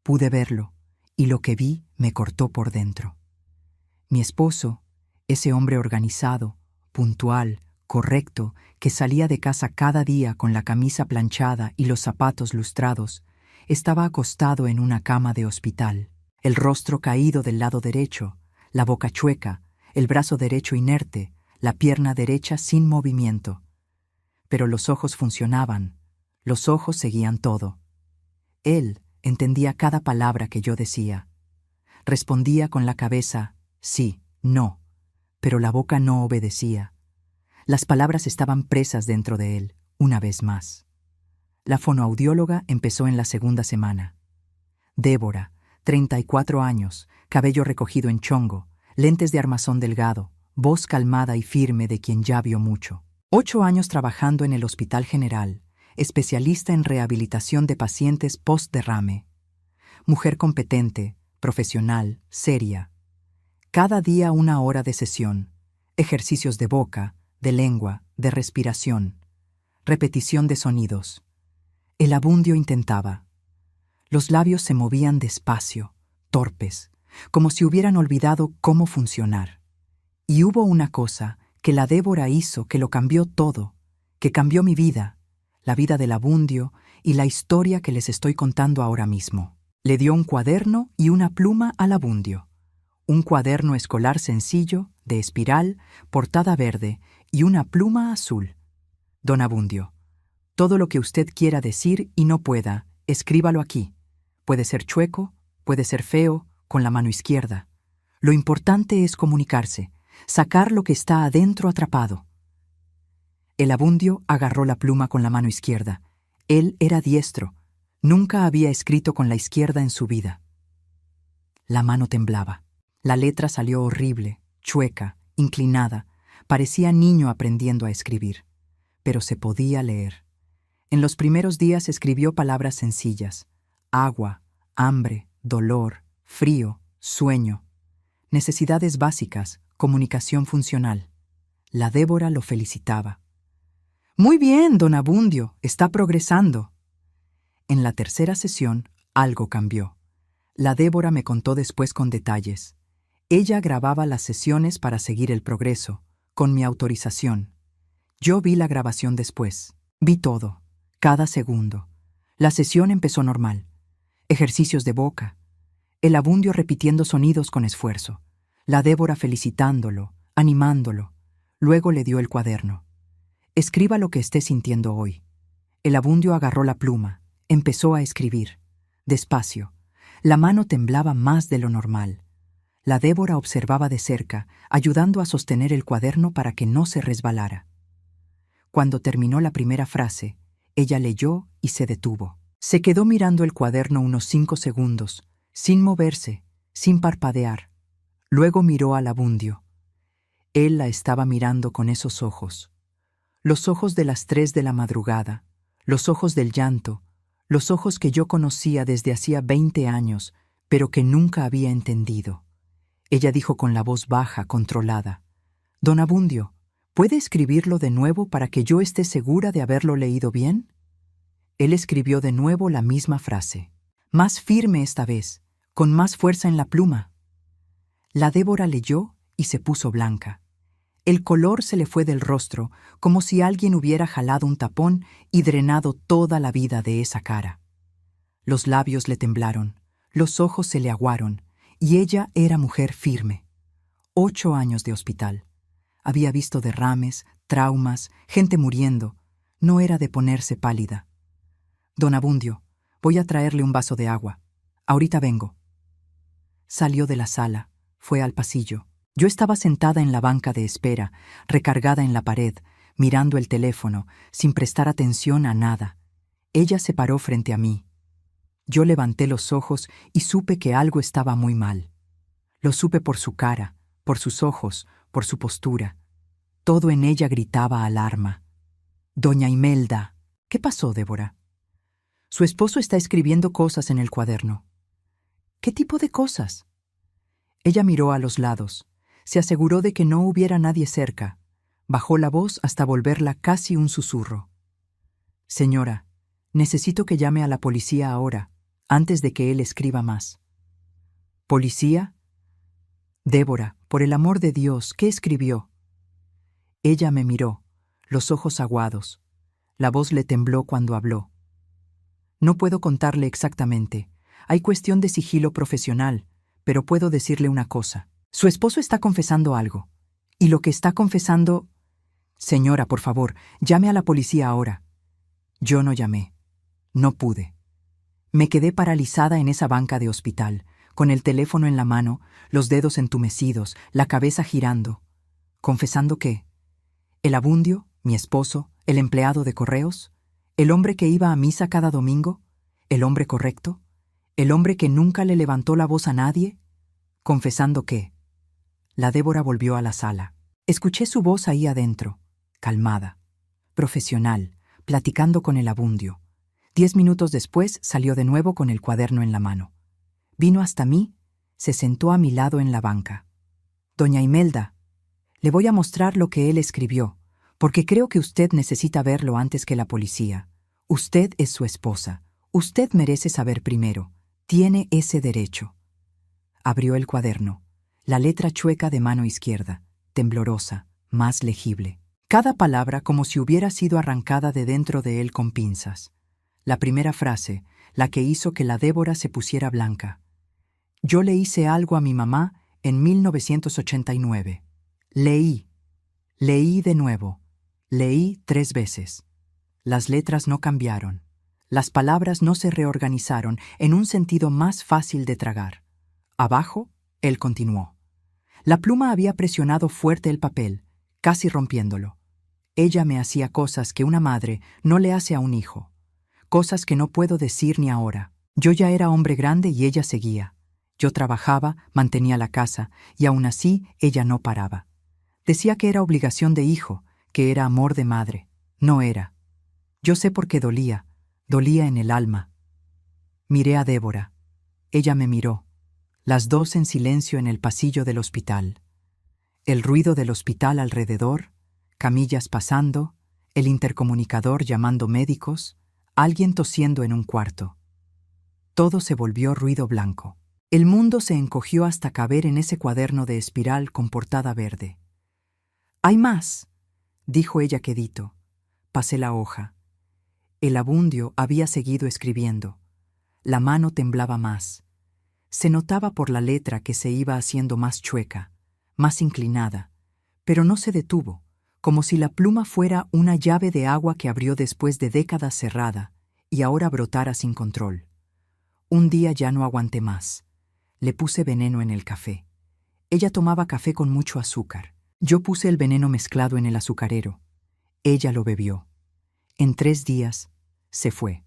Pude verlo, y lo que vi me cortó por dentro. Mi esposo, ese hombre organizado, puntual, correcto, que salía de casa cada día con la camisa planchada y los zapatos lustrados, estaba acostado en una cama de hospital, el rostro caído del lado derecho, la boca chueca, el brazo derecho inerte, la pierna derecha sin movimiento. Pero los ojos funcionaban, los ojos seguían todo. Él entendía cada palabra que yo decía. Respondía con la cabeza, sí, no, pero la boca no obedecía. Las palabras estaban presas dentro de él, una vez más. La fonoaudióloga empezó en la segunda semana. Débora, 34 años, cabello recogido en chongo, lentes de armazón delgado, voz calmada y firme de quien ya vio mucho. 8 años trabajando en el Hospital General, especialista en rehabilitación de pacientes post-derrame. Mujer competente, profesional, seria. Cada día 1 hora de sesión, ejercicios de boca, de lengua, de respiración, repetición de sonidos. El abundio intentaba. Los labios se movían despacio, torpes, como si hubieran olvidado cómo funcionar. Y hubo una cosa que la Débora hizo que lo cambió todo, que cambió mi vida, la vida del abundio y la historia que les estoy contando ahora mismo. Le dio un cuaderno y una pluma al abundio. Un cuaderno escolar sencillo, de espiral, portada verde y una pluma azul. Don Abundio, todo lo que usted quiera decir y no pueda, escríbalo aquí. Puede ser chueco, puede ser feo, con la mano izquierda. Lo importante es comunicarse, sacar lo que está adentro atrapado. El abundio agarró la pluma con la mano izquierda. Él era diestro. Nunca había escrito con la izquierda en su vida. La mano temblaba. La letra salió horrible, chueca, inclinada. Parecía niño aprendiendo a escribir. Pero se podía leer. En los primeros días escribió palabras sencillas. Agua, hambre, dolor, frío, sueño. Necesidades básicas, comunicación funcional. La Débora lo felicitaba. Muy bien, don Abundio, está progresando. En la tercera sesión, algo cambió. La Débora me contó después con detalles. Ella grababa las sesiones para seguir el progreso, con mi autorización. Yo vi la grabación después. Vi todo, cada segundo. La sesión empezó normal. Ejercicios de boca. El abundio repitiendo sonidos con esfuerzo. La Débora felicitándolo, animándolo. Luego le dio el cuaderno. Escriba lo que esté sintiendo hoy. El abundio agarró la pluma. Empezó a escribir. Despacio. La mano temblaba más de lo normal. La Débora observaba de cerca, ayudando a sostener el cuaderno para que no se resbalara. Cuando terminó la primera frase, ella leyó y se detuvo. Se quedó mirando el cuaderno unos 5 segundos, sin moverse, sin parpadear. Luego miró al abundio. Él la estaba mirando con esos ojos. Los ojos de las 3 de la madrugada, los ojos del llanto, los ojos que yo conocía desde hacía 20 años, pero que nunca había entendido. Ella dijo con la voz baja, controlada. «Don Abundio, ¿puede escribirlo de nuevo para que yo esté segura de haberlo leído bien?» Él escribió de nuevo la misma frase, más firme esta vez, con más fuerza en la pluma. La Débora leyó y se puso blanca. El color se le fue del rostro, como si alguien hubiera jalado un tapón y drenado toda la vida de esa cara. Los labios le temblaron, los ojos se le aguaron, y ella era mujer firme. 8 años de hospital. Había visto derrames, traumas, gente muriendo. No era de ponerse pálida. «Don Abundio, voy a traerle un vaso de agua. Ahorita vengo». Salió de la sala, fue al pasillo. Yo estaba sentada en la banca de espera, recargada en la pared, mirando el teléfono, sin prestar atención a nada. Ella se paró frente a mí. Yo levanté los ojos y supe que algo estaba muy mal. Lo supe por su cara, por sus ojos, por su postura. Todo en ella gritaba alarma. «Doña Imelda». «¿Qué pasó, Débora?» «Su esposo está escribiendo cosas en el cuaderno». «¿Qué tipo de cosas?» Ella miró a los lados. Se aseguró de que no hubiera nadie cerca. Bajó la voz hasta volverla casi un susurro. «Señora, necesito que llame a la policía ahora, antes de que él escriba más». «¿Policía?» «Débora, por el amor de Dios, ¿qué escribió?» Ella me miró, los ojos aguados. La voz le tembló cuando habló. «No puedo contarle exactamente. Hay cuestión de sigilo profesional, pero puedo decirle una cosa. Su esposo está confesando algo. Y lo que está confesando... Señora, por favor, llame a la policía ahora. Yo no llamé. No pude. Me quedé paralizada en esa banca de hospital, con el teléfono en la mano, los dedos entumecidos, la cabeza girando, confesando que el Abundio, mi esposo, el empleado de correos, el hombre que iba a misa cada domingo, el hombre correcto, el hombre que nunca le levantó la voz a nadie, confesando que... La Débora volvió a la sala. Escuché su voz ahí adentro, calmada, profesional, platicando con el Abundio. 10 minutos después salió de nuevo con el cuaderno en la mano. Vino hasta mí, se sentó a mi lado en la banca. Doña Imelda, le voy a mostrar lo que él escribió, porque creo que usted necesita verlo antes que la policía. Usted es su esposa. Usted merece saber primero. Tiene ese derecho. Abrió el cuaderno. La letra chueca de mano izquierda, temblorosa, más legible. Cada palabra como si hubiera sido arrancada de dentro de él con pinzas. La primera frase, la que hizo que la Débora se pusiera blanca. Yo le hice algo a mi mamá en 1989. Leí de nuevo. Leí 3 veces. Las letras no cambiaron. Las palabras no se reorganizaron en un sentido más fácil de tragar. Abajo, él continuó. La pluma había presionado fuerte el papel, casi rompiéndolo. Ella me hacía cosas que una madre no le hace a un hijo. Cosas que no puedo decir ni ahora. Yo ya era hombre grande y ella seguía. Yo trabajaba, mantenía la casa, y aún así ella no paraba. Decía que era obligación de hijo, que era amor de madre. No era. Yo sé por qué dolía en el alma. Miré a Débora. Ella me miró. Las dos en silencio en el pasillo del hospital. El ruido del hospital alrededor, camillas pasando, el intercomunicador llamando médicos, alguien tosiendo en un cuarto. Todo se volvió ruido blanco. El mundo se encogió hasta caber en ese cuaderno de espiral con portada verde. «Hay más», dijo ella quedito. Pasé la hoja. El Abundio había seguido escribiendo. La mano temblaba más. Se notaba por la letra que se iba haciendo más chueca, más inclinada, pero no se detuvo, como si la pluma fuera una llave de agua que abrió después de décadas cerrada y ahora brotara sin control. Un día ya no aguanté más. Le puse veneno en el café. Ella tomaba café con mucho azúcar. Yo puse el veneno mezclado en el azucarero. Ella lo bebió. En 3 días, se fue.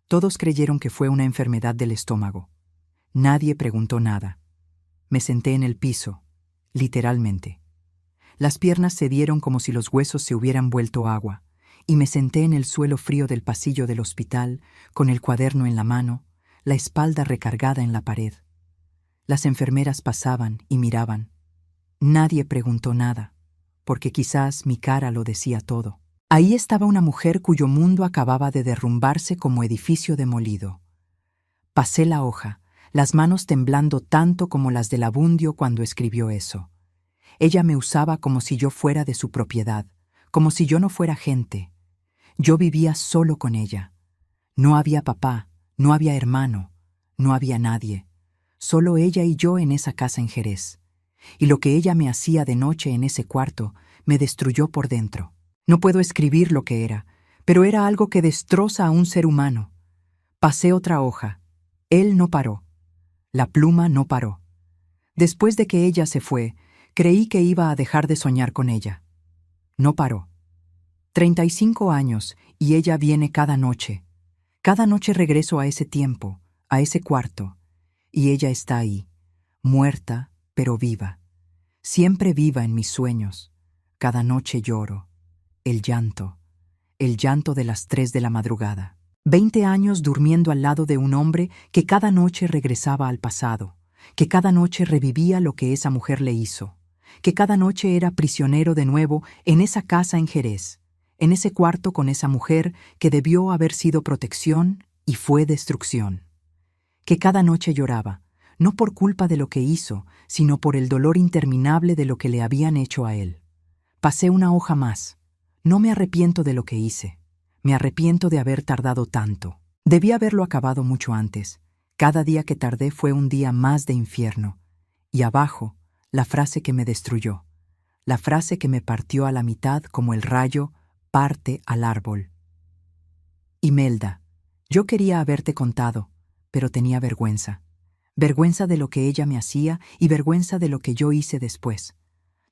Todos creyeron que fue una enfermedad del estómago. Nadie preguntó nada. Me senté en el piso, literalmente. Las piernas se dieron como si los huesos se hubieran vuelto agua, y me senté en el suelo frío del pasillo del hospital, con el cuaderno en la mano, la espalda recargada en la pared. Las enfermeras pasaban y miraban. Nadie preguntó nada, porque quizás mi cara lo decía todo. Ahí estaba una mujer cuyo mundo acababa de derrumbarse como edificio demolido. Pasé la hoja, las manos temblando tanto como las del Abundio cuando escribió eso. Ella me usaba como si yo fuera de su propiedad, como si yo no fuera gente. Yo vivía solo con ella. No había papá, no había hermano, no había nadie. Solo ella y yo en esa casa en Jerez. Y lo que ella me hacía de noche en ese cuarto me destruyó por dentro. No puedo escribir lo que era, pero era algo que destroza a un ser humano. Pasé otra hoja. Él no paró. La pluma no paró. Después de que ella se fue, creí que iba a dejar de soñar con ella. No paró. 35 años y ella viene cada noche. Cada noche regreso a ese tiempo, a ese cuarto, y ella está ahí, muerta pero viva. Siempre viva en mis sueños. Cada noche lloro. El llanto de las 3 de la madrugada. 20 años durmiendo al lado de un hombre que cada noche regresaba al pasado, que cada noche revivía lo que esa mujer le hizo, que cada noche era prisionero de nuevo en esa casa en Jerez, en ese cuarto con esa mujer que debió haber sido protección y fue destrucción. Que cada noche lloraba, no por culpa de lo que hizo, sino por el dolor interminable de lo que le habían hecho a él. Pasé una hoja más. No me arrepiento de lo que hice. Me arrepiento de haber tardado tanto. Debí haberlo acabado mucho antes. Cada día que tardé fue un día más de infierno. Y abajo, la frase que me destruyó. la frase que me partió a la mitad como el rayo parte al árbol. Imelda, yo quería haberte contado, pero tenía vergüenza. Vergüenza de lo que ella me hacía y vergüenza de lo que yo hice después.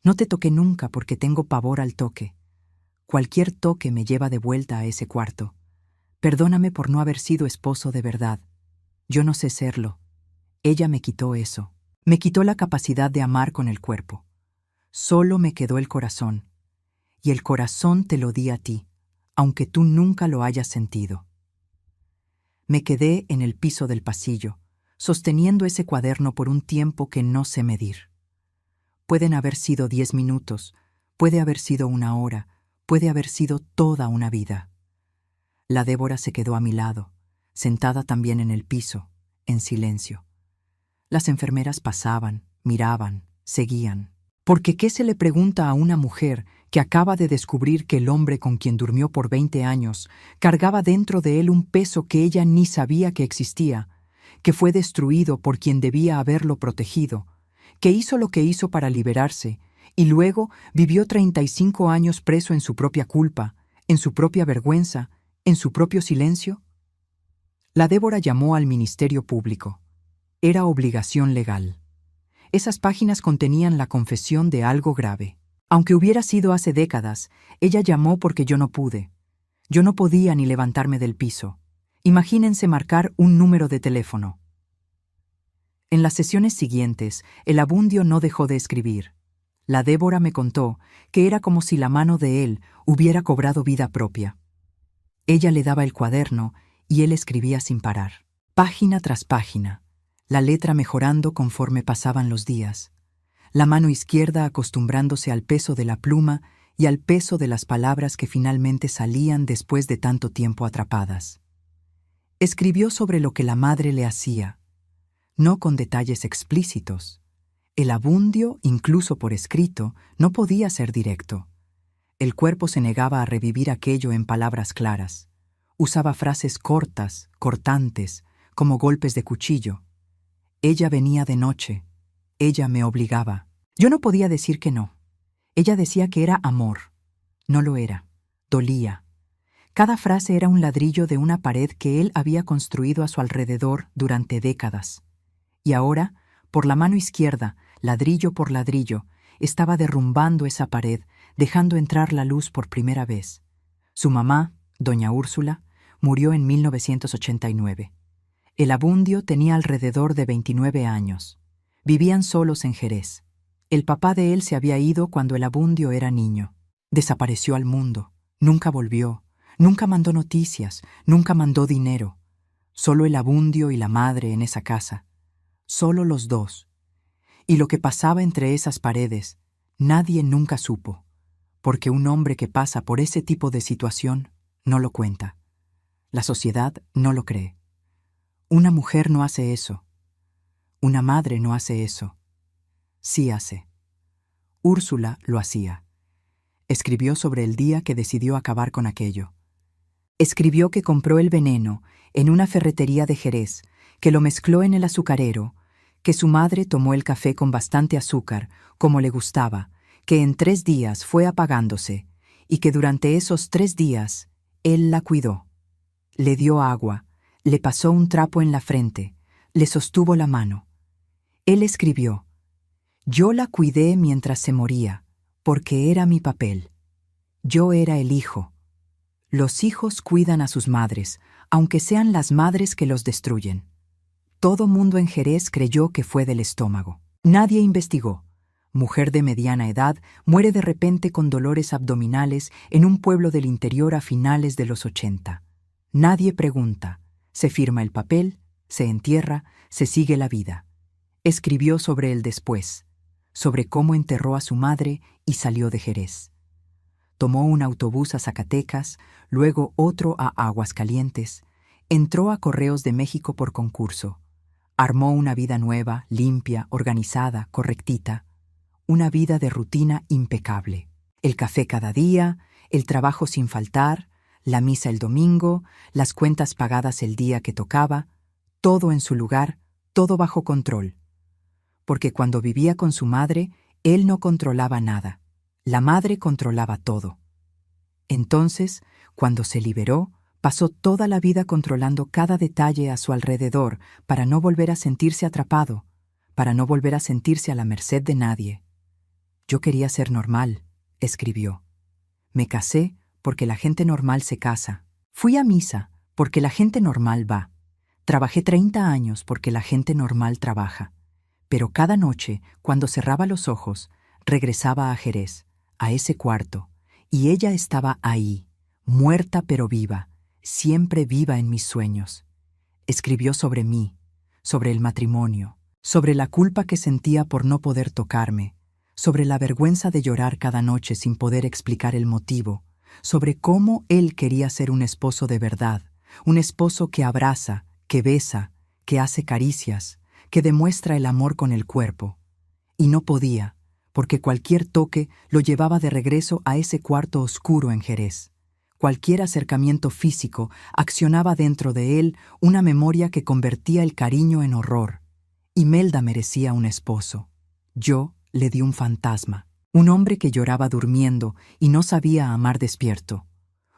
No te toqué nunca porque tengo pavor al toque. Cualquier toque me lleva de vuelta a ese cuarto. Perdóname por no haber sido esposo de verdad. Yo no sé serlo. Ella me quitó eso. Me quitó la capacidad de amar con el cuerpo. Solo me quedó el corazón. Y el corazón te lo di a ti, aunque tú nunca lo hayas sentido. Me quedé en el piso del pasillo, sosteniendo ese cuaderno por un tiempo que no sé medir. Pueden haber sido 10 minutos, puede haber sido 1 hora, puede haber sido toda una vida. La Débora se quedó a mi lado, sentada también en el piso, en silencio. Las enfermeras pasaban, miraban, seguían. Porque ¿qué se le pregunta a una mujer que acaba de descubrir que el hombre con quien durmió por 20 años cargaba dentro de él un peso que ella ni sabía que existía, que fue destruido por quien debía haberlo protegido, que hizo lo que hizo para liberarse y luego vivió 35 años preso en su propia culpa, en su propia vergüenza, en su propio silencio? La Débora llamó al Ministerio Público. Era obligación legal. Esas páginas contenían la confesión de algo grave. Aunque hubiera sido hace décadas, ella llamó porque yo no pude. Yo no podía ni levantarme del piso. Imagínense marcar un número de teléfono. En las sesiones siguientes, el Abundio no dejó de escribir. La Débora me contó que era como si la mano de él hubiera cobrado vida propia. Ella le daba el cuaderno y él escribía sin parar, página tras página, la letra mejorando conforme pasaban los días, la mano izquierda acostumbrándose al peso de la pluma y al peso de las palabras que finalmente salían después de tanto tiempo atrapadas. Escribió sobre lo que la madre le hacía, no con detalles explícitos. El Abundio, incluso por escrito, no podía ser directo. El cuerpo se negaba a revivir aquello en palabras claras. Usaba frases cortas, cortantes, como golpes de cuchillo. Ella venía de noche. Ella me obligaba. Yo no podía decir que no. Ella decía que era amor. No lo era. Dolía. Cada frase era un ladrillo de una pared que él había construido a su alrededor durante décadas. Y ahora, por la mano izquierda, ladrillo por ladrillo, estaba derrumbando esa pared, dejando entrar la luz por primera vez. Su mamá, doña Úrsula, murió en 1989. El Abundio tenía alrededor de 29 años. Vivían solos en Jerez. El papá de él se había ido cuando el Abundio era niño. Desapareció al mundo. Nunca volvió. Nunca mandó noticias. Nunca mandó dinero. Solo el Abundio y la madre en esa casa. Solo los dos. Y lo que pasaba entre esas paredes, nadie nunca supo, porque un hombre que pasa por ese tipo de situación no lo cuenta. La sociedad no lo cree. Una mujer no hace eso. Una madre no hace eso. Sí hace. Úrsula lo hacía. Escribió sobre el día que decidió acabar con aquello. Escribió que compró el veneno en una ferretería de Jerez, que lo mezcló en el azucarero, que su madre tomó el café con bastante azúcar, como le gustaba, que en 3 días fue apagándose, y que durante esos 3 días él la cuidó. Le dio agua, le pasó un trapo en la frente, le sostuvo la mano. Él escribió: «Yo la cuidé mientras se moría, porque era mi papel. Yo era el hijo. Los hijos cuidan a sus madres, aunque sean las madres que los destruyen». Todo mundo en Jerez creyó que fue del estómago. Nadie investigó. Mujer de mediana edad muere de repente con dolores abdominales en un pueblo del interior a finales de los 80. Nadie pregunta. Se firma el papel, se entierra, se sigue la vida. Escribió sobre el después, sobre cómo enterró a su madre y salió de Jerez. Tomó un autobús a Zacatecas, luego otro a Aguascalientes. Entró a Correos de México por concurso. Armó una vida nueva, limpia, organizada, correctita. Una vida de rutina impecable. El café cada día, el trabajo sin faltar, la misa el domingo, las cuentas pagadas el día que tocaba, todo en su lugar, todo bajo control. Porque cuando vivía con su madre, él no controlaba nada. La madre controlaba todo. Entonces, cuando se liberó, pasó toda la vida controlando cada detalle a su alrededor para no volver a sentirse atrapado, para no volver a sentirse a la merced de nadie. Yo quería ser normal, escribió. Me casé porque la gente normal se casa. Fui a misa porque la gente normal va. Trabajé 30 años porque la gente normal trabaja. Pero cada noche, cuando cerraba los ojos, regresaba a Jerez, a ese cuarto, y ella estaba ahí, muerta pero viva, siempre viva en mis sueños. Escribió sobre mí, sobre el matrimonio, sobre la culpa que sentía por no poder tocarme, sobre la vergüenza de llorar cada noche sin poder explicar el motivo, sobre cómo él quería ser un esposo de verdad, un esposo que abraza, que besa, que hace caricias, que demuestra el amor con el cuerpo. Y no podía, porque cualquier toque lo llevaba de regreso a ese cuarto oscuro en Jerez. Cualquier acercamiento físico accionaba dentro de él una memoria que convertía el cariño en horror. Imelda merecía un esposo. Yo le di un fantasma, un hombre que lloraba durmiendo y no sabía amar despierto.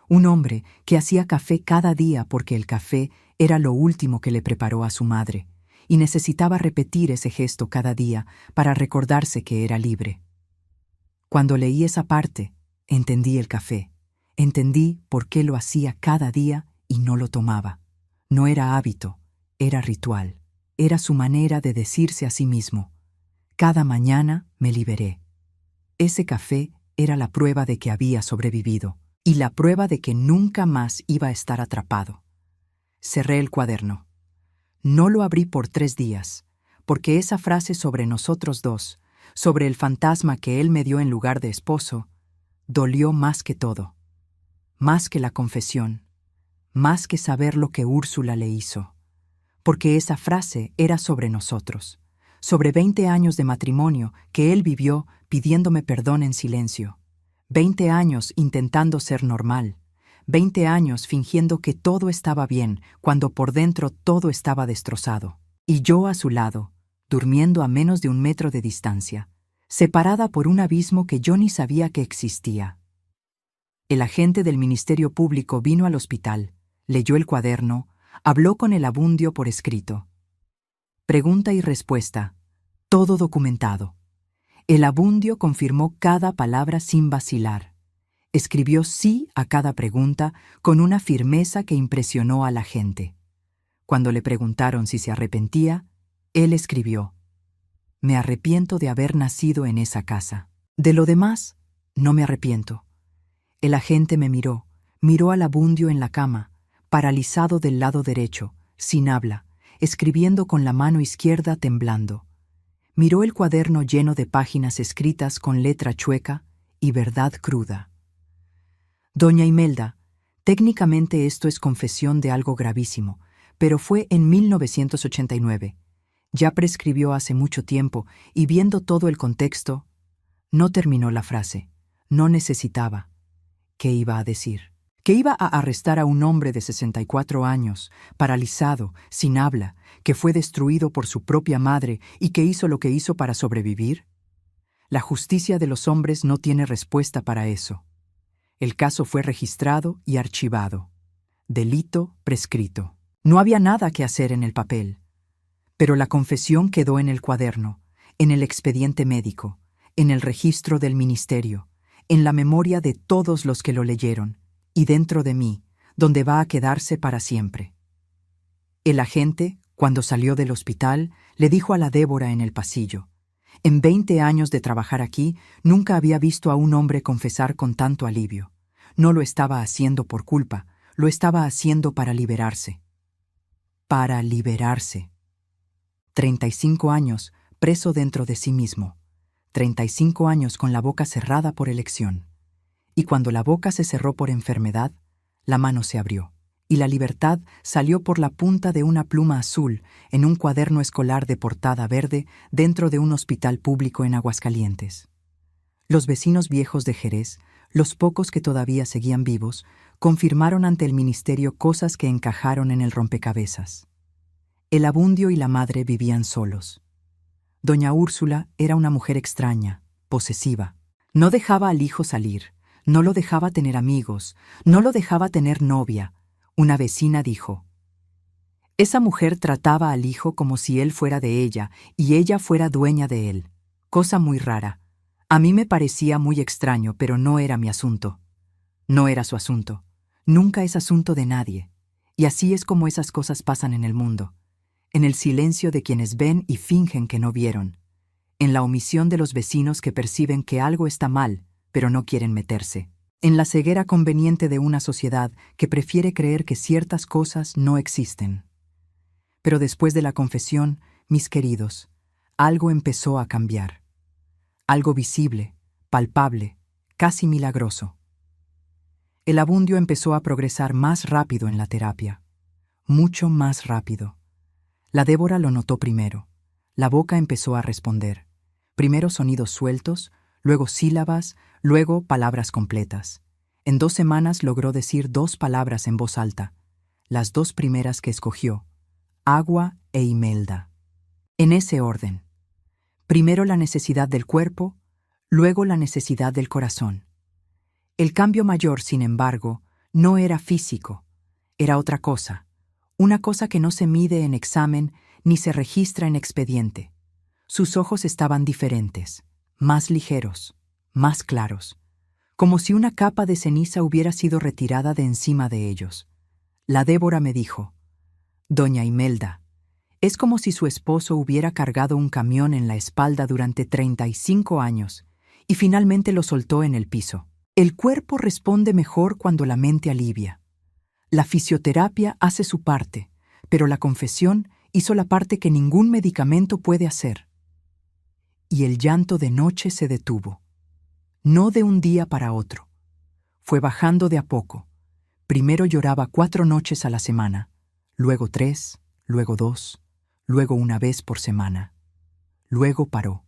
Un hombre que hacía café cada día porque el café era lo último que le preparó a su madre, y necesitaba repetir ese gesto cada día para recordarse que era libre. Cuando leí esa parte, entendí el café. Entendí por qué lo hacía cada día y no lo tomaba. No era hábito, era ritual. Era su manera de decirse a sí mismo: cada mañana me liberé. Ese café era la prueba de que había sobrevivido y la prueba de que nunca más iba a estar atrapado. Cerré el cuaderno. No lo abrí por 3 días, porque esa frase sobre nosotros dos, sobre el fantasma que él me dio en lugar de esposo, dolió más que todo, más que la confesión, más que saber lo que Úrsula le hizo, porque esa frase era sobre nosotros, sobre 20 años de matrimonio que él vivió pidiéndome perdón en silencio, 20 años intentando ser normal, 20 años fingiendo que todo estaba bien cuando por dentro todo estaba destrozado. Y yo a su lado, durmiendo a menos de 1 metro de distancia, separada por un abismo que yo ni sabía que existía. El agente del Ministerio Público vino al hospital, leyó el cuaderno, habló con el abundio por escrito. Pregunta y respuesta, todo documentado. El abundio confirmó cada palabra sin vacilar. Escribió sí a cada pregunta con una firmeza que impresionó a la gente. Cuando le preguntaron si se arrepentía, él escribió: me arrepiento de haber nacido en esa casa. De lo demás, no me arrepiento. El agente me miró al abundio en la cama, paralizado del lado derecho, sin habla, escribiendo con la mano izquierda temblando. Miró el cuaderno lleno de páginas escritas con letra chueca y verdad cruda. Doña Imelda, técnicamente esto es confesión de algo gravísimo, pero fue en 1989. Ya prescribió hace mucho tiempo y viendo todo el contexto, no terminó la frase. No necesitaba. ¿Qué iba a decir? ¿Que iba a arrestar a un hombre de 64 años, paralizado, sin habla, que fue destruido por su propia madre y que hizo lo que hizo para sobrevivir? La justicia de los hombres no tiene respuesta para eso. El caso fue registrado y archivado. Delito prescrito. No había nada que hacer en el papel. Pero la confesión quedó en el cuaderno, en el expediente médico, en el registro del ministerio, en la memoria de todos los que lo leyeron, y dentro de mí, donde va a quedarse para siempre. El agente, cuando salió del hospital, le dijo a la Débora en el pasillo: en 20 años de trabajar aquí, nunca había visto a un hombre confesar con tanto alivio. No lo estaba haciendo por culpa, lo estaba haciendo para liberarse. Para liberarse. 35 años preso dentro de sí mismo. 35 años con la boca cerrada por elección. Y cuando la boca se cerró por enfermedad, la mano se abrió, y la libertad salió por la punta de una pluma azul en un cuaderno escolar de portada verde dentro de un hospital público en Aguascalientes. Los vecinos viejos de Jerez, los pocos que todavía seguían vivos, confirmaron ante el ministerio cosas que encajaron en el rompecabezas. El abundio y la madre vivían solos. Doña Úrsula era una mujer extraña, posesiva. No dejaba al hijo salir, no lo dejaba tener amigos, no lo dejaba tener novia. Una vecina dijo: esa mujer trataba al hijo como si él fuera de ella y ella fuera dueña de él. Cosa muy rara. A mí me parecía muy extraño, pero no era mi asunto. No era su asunto. Nunca es asunto de nadie. Y así es como esas cosas pasan en el mundo. En el silencio de quienes ven y fingen que no vieron. En la omisión de los vecinos que perciben que algo está mal, pero no quieren meterse. En la ceguera conveniente de una sociedad que prefiere creer que ciertas cosas no existen. Pero después de la confesión, mis queridos, algo empezó a cambiar. Algo visible, palpable, casi milagroso. El Abundio empezó a progresar más rápido en la terapia. Mucho más rápido. La Débora lo notó primero. La boca empezó a responder. Primero sonidos sueltos, luego sílabas, luego palabras completas. En 2 semanas logró decir 2 palabras en voz alta, las 2 primeras que escogió: agua e Imelda. En ese orden. Primero la necesidad del cuerpo, luego la necesidad del corazón. El cambio mayor, sin embargo, no era físico, era otra cosa, una cosa que no se mide en examen ni se registra en expediente. Sus ojos estaban diferentes, más ligeros, más claros, como si una capa de ceniza hubiera sido retirada de encima de ellos. La Débora me dijo: doña Imelda, es como si su esposo hubiera cargado un camión en la espalda durante 35 años y finalmente lo soltó en el piso. El cuerpo responde mejor cuando la mente alivia. La fisioterapia hace su parte, pero la confesión hizo la parte que ningún medicamento puede hacer. Y el llanto de noche se detuvo. No de un día para otro. Fue bajando de a poco. Primero lloraba 4 noches a la semana, luego 3, luego 2, luego 1 vez por semana. Luego paró,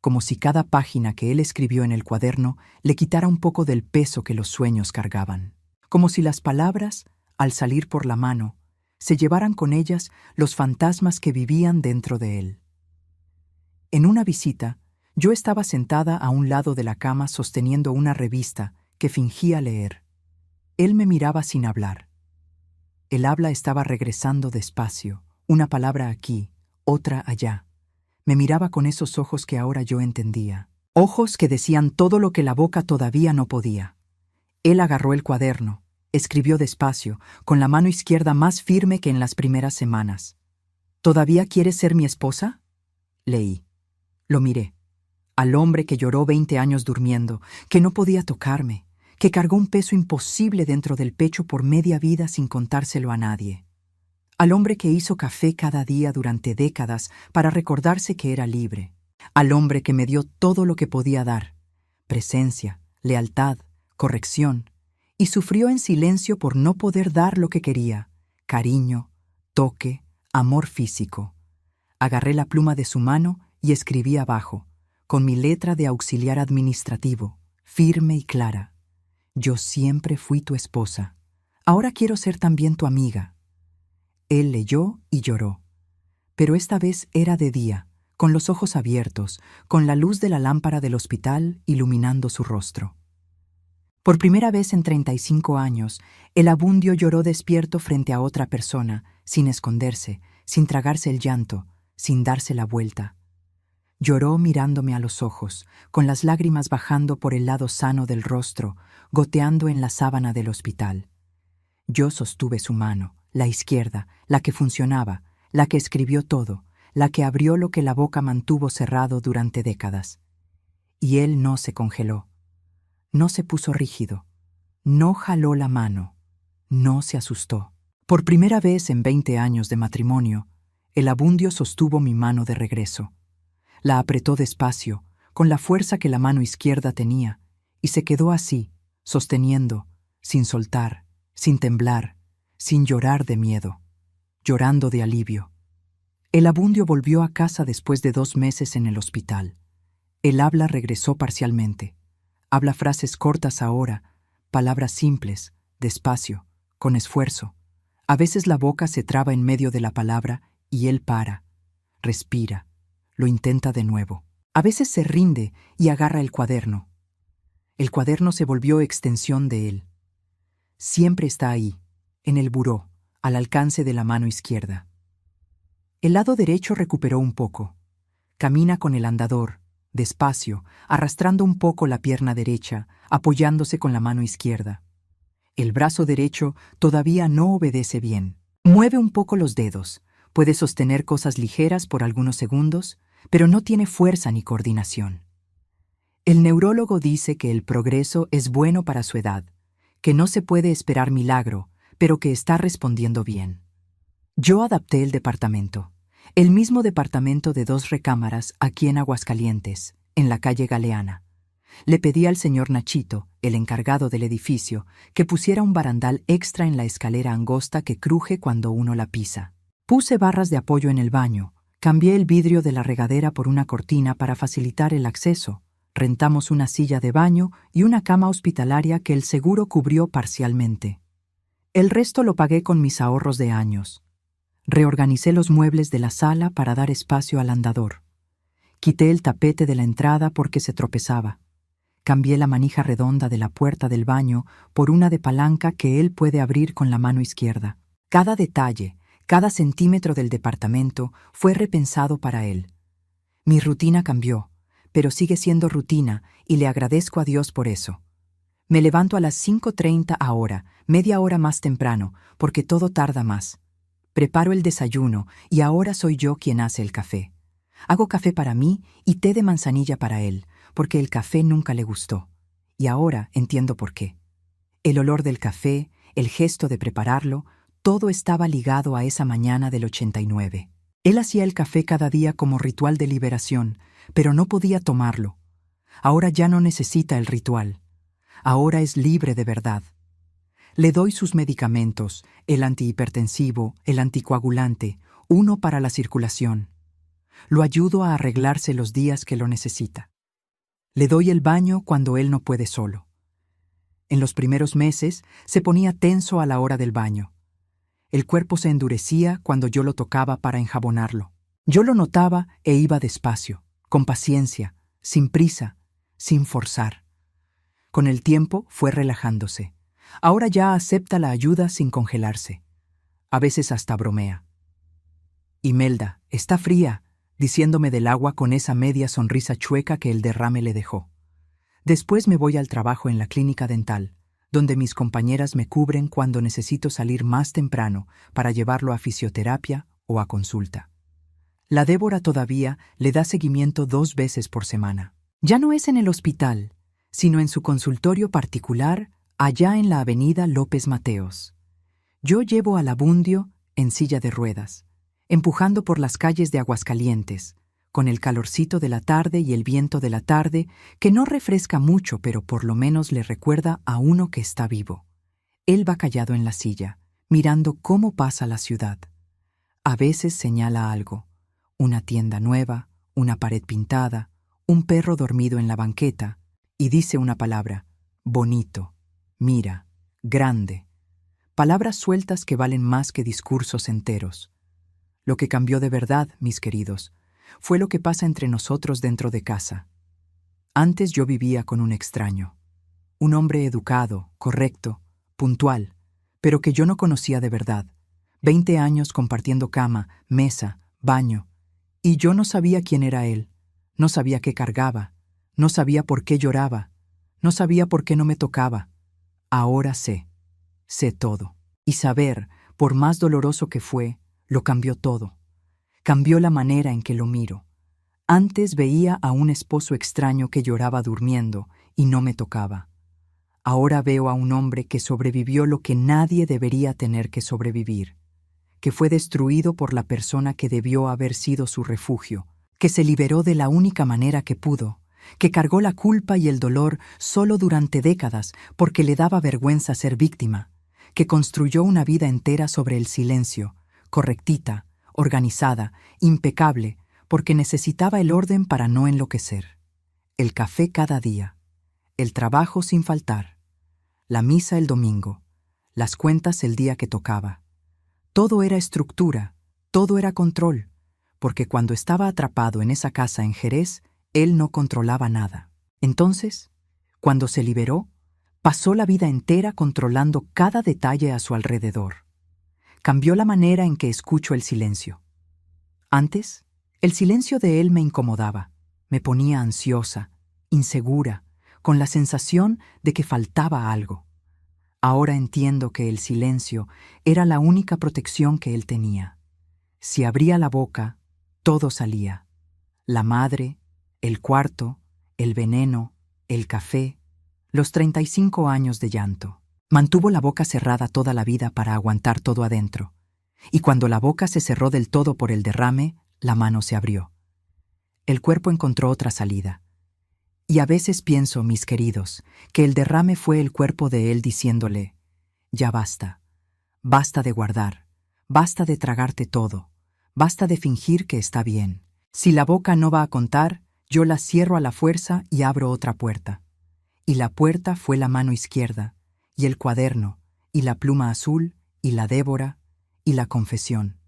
como si cada página que él escribió en el cuaderno le quitara un poco del peso que los sueños cargaban. Como si las palabras, al salir por la mano, se llevaran con ellas los fantasmas que vivían dentro de él. En una visita, yo estaba sentada a un lado de la cama sosteniendo una revista que fingía leer. Él me miraba sin hablar. El habla estaba regresando despacio, una palabra aquí, otra allá. Me miraba con esos ojos que ahora yo entendía. Ojos que decían todo lo que la boca todavía no podía. Él agarró el cuaderno, escribió despacio, con la mano izquierda más firme que en las primeras semanas. ¿Todavía quieres ser mi esposa? Leí. Lo miré. Al hombre que lloró 20 años durmiendo, que no podía tocarme, que cargó un peso imposible dentro del pecho por media vida sin contárselo a nadie. Al hombre que hizo café cada día durante décadas para recordarse que era libre. Al hombre que me dio todo lo que podía dar: presencia, lealtad, corrección, y sufrió en silencio por no poder dar lo que quería: cariño, toque, amor físico. Agarré la pluma de su mano y escribí abajo, con mi letra de auxiliar administrativo, firme y clara: yo siempre fui tu esposa. Ahora quiero ser también tu amiga. Él leyó y lloró. Pero esta vez era de día, con los ojos abiertos, con la luz de la lámpara del hospital iluminando su rostro. Por primera vez en 35 años, el Abundio lloró despierto frente a otra persona, sin esconderse, sin tragarse el llanto, sin darse la vuelta. Lloró mirándome a los ojos, con las lágrimas bajando por el lado sano del rostro, goteando en la sábana del hospital. Yo sostuve su mano, la izquierda, la que funcionaba, la que escribió todo, la que abrió lo que la boca mantuvo cerrado durante décadas. Y él no se congeló, no se puso rígido, no jaló la mano, no se asustó. Por primera vez en 20 años de matrimonio, el Abundio sostuvo mi mano de regreso. La apretó despacio, con la fuerza que la mano izquierda tenía, y se quedó así, sosteniendo, sin soltar, sin temblar, sin llorar de miedo, llorando de alivio. El Abundio volvió a casa después de 2 meses en el hospital. El habla regresó parcialmente. Habla frases cortas ahora, palabras simples, despacio, con esfuerzo. A veces la boca se traba en medio de la palabra y él para, respira, lo intenta de nuevo. A veces se rinde y agarra el cuaderno, El cuaderno se volvió extensión de él. Siempre está ahí, en el buró, al alcance de la mano izquierda. El lado derecho recuperó un poco. Camina con el andador, despacio, arrastrando un poco la pierna derecha, apoyándose con la mano izquierda. El brazo derecho todavía no obedece bien. Mueve un poco los dedos, puede sostener cosas ligeras por algunos segundos, pero no tiene fuerza ni coordinación. El neurólogo dice que el progreso es bueno para su edad, que no se puede esperar milagro, pero que está respondiendo bien. Yo adapté el departamento, el mismo departamento de 2 recámaras aquí en Aguascalientes, en la calle Galeana. Le pedí al señor Nachito, el encargado del edificio, que pusiera un barandal extra en la escalera angosta que cruje cuando uno la pisa. Puse barras de apoyo en el baño, cambié el vidrio de la regadera por una cortina para facilitar el acceso, rentamos una silla de baño y una cama hospitalaria que el seguro cubrió parcialmente. El resto lo pagué con mis ahorros de años. Reorganicé los muebles de la sala para dar espacio al andador. Quité el tapete de la entrada porque se tropezaba. Cambié la manija redonda de la puerta del baño por una de palanca que él puede abrir con la mano izquierda. Cada detalle, cada centímetro del departamento fue repensado para él. Mi rutina cambió, pero sigue siendo rutina y le agradezco a Dios por eso. Me levanto a las 5:30 ahora, media hora más temprano, porque todo tarda más. Preparo el desayuno y ahora soy yo quien hace el café. Hago café para mí y té de manzanilla para él, porque el café nunca le gustó. Y ahora entiendo por qué. El olor del café, el gesto de prepararlo, todo estaba ligado a esa mañana del 89. Él hacía el café cada día como ritual de liberación, pero no podía tomarlo. Ahora ya no necesita el ritual. Ahora es libre de verdad. Le doy sus medicamentos, el antihipertensivo, el anticoagulante, uno para la circulación. Lo ayudo a arreglarse los días que lo necesita. Le doy el baño cuando él no puede solo. En los primeros meses se ponía tenso a la hora del baño. El cuerpo se endurecía cuando yo lo tocaba para enjabonarlo. Yo lo notaba e iba despacio, con paciencia, sin prisa, sin forzar. Con el tiempo fue relajándose. Ahora ya acepta la ayuda sin congelarse. A veces hasta bromea. Imelda, está fría, diciéndome del agua con esa media sonrisa chueca que el derrame le dejó. Después me voy al trabajo en la clínica dental, donde mis compañeras me cubren cuando necesito salir más temprano para llevarlo a fisioterapia o a consulta. La Débora todavía le da seguimiento 2 veces por semana. Ya no es en el hospital, sino en su consultorio particular allá en la avenida López Mateos. Yo llevo al Abundio en silla de ruedas, empujando por las calles de Aguascalientes, con el calorcito de la tarde y el viento de la tarde, que no refresca mucho, pero por lo menos le recuerda a uno que está vivo. Él va callado en la silla, mirando cómo pasa la ciudad. A veces señala algo, una tienda nueva, una pared pintada, un perro dormido en la banqueta, y dice una palabra, bonito, mira, grande. Palabras sueltas que valen más que discursos enteros. Lo que cambió de verdad, mis queridos, fue lo que pasa entre nosotros dentro de casa. Antes yo vivía con un extraño, un hombre educado, correcto, puntual, pero que yo no conocía de verdad. 20 años compartiendo cama, mesa, baño, y yo no sabía quién era él, no sabía qué cargaba, no sabía por qué lloraba, no sabía por qué no me tocaba. Ahora sé todo. Y saber, por más doloroso que fue, lo cambió todo. Cambió la manera en que lo miro. Antes veía a un esposo extraño que lloraba durmiendo y no me tocaba. Ahora veo a un hombre que sobrevivió lo que nadie debería tener que sobrevivir, que fue destruido por la persona que debió haber sido su refugio, que se liberó de la única manera que pudo, que cargó la culpa y el dolor solo durante décadas porque le daba vergüenza ser víctima, que construyó una vida entera sobre el silencio, correctita, organizada, impecable, porque necesitaba el orden para no enloquecer. El café cada día, el trabajo sin faltar, la misa el domingo, las cuentas el día que tocaba. Todo era estructura, todo era control, porque cuando estaba atrapado en esa casa en Jerez, él no controlaba nada. Entonces, Cuando se liberó, pasó la vida entera controlando cada detalle a su alrededor. Cambió la manera en que escucho el silencio. Antes, el silencio de él me incomodaba, me ponía ansiosa, insegura, con la sensación de que faltaba algo. Ahora entiendo que el silencio era la única protección que él tenía. Si abría la boca, todo salía. La madre, el cuarto, el veneno, el café, los 35 años de llanto. Mantuvo la boca cerrada toda la vida para aguantar todo adentro. Y cuando la boca se cerró del todo por el derrame, la mano se abrió. El cuerpo encontró otra salida. Y a veces pienso, mis queridos, que el derrame fue el cuerpo de él diciéndole: ya basta, basta de guardar, basta de tragarte todo, basta de fingir que está bien. Si la boca no va a contar, yo la cierro a la fuerza y abro otra puerta. Y la puerta fue la mano izquierda, y el cuaderno, y la pluma azul, y la Débora, y la confesión.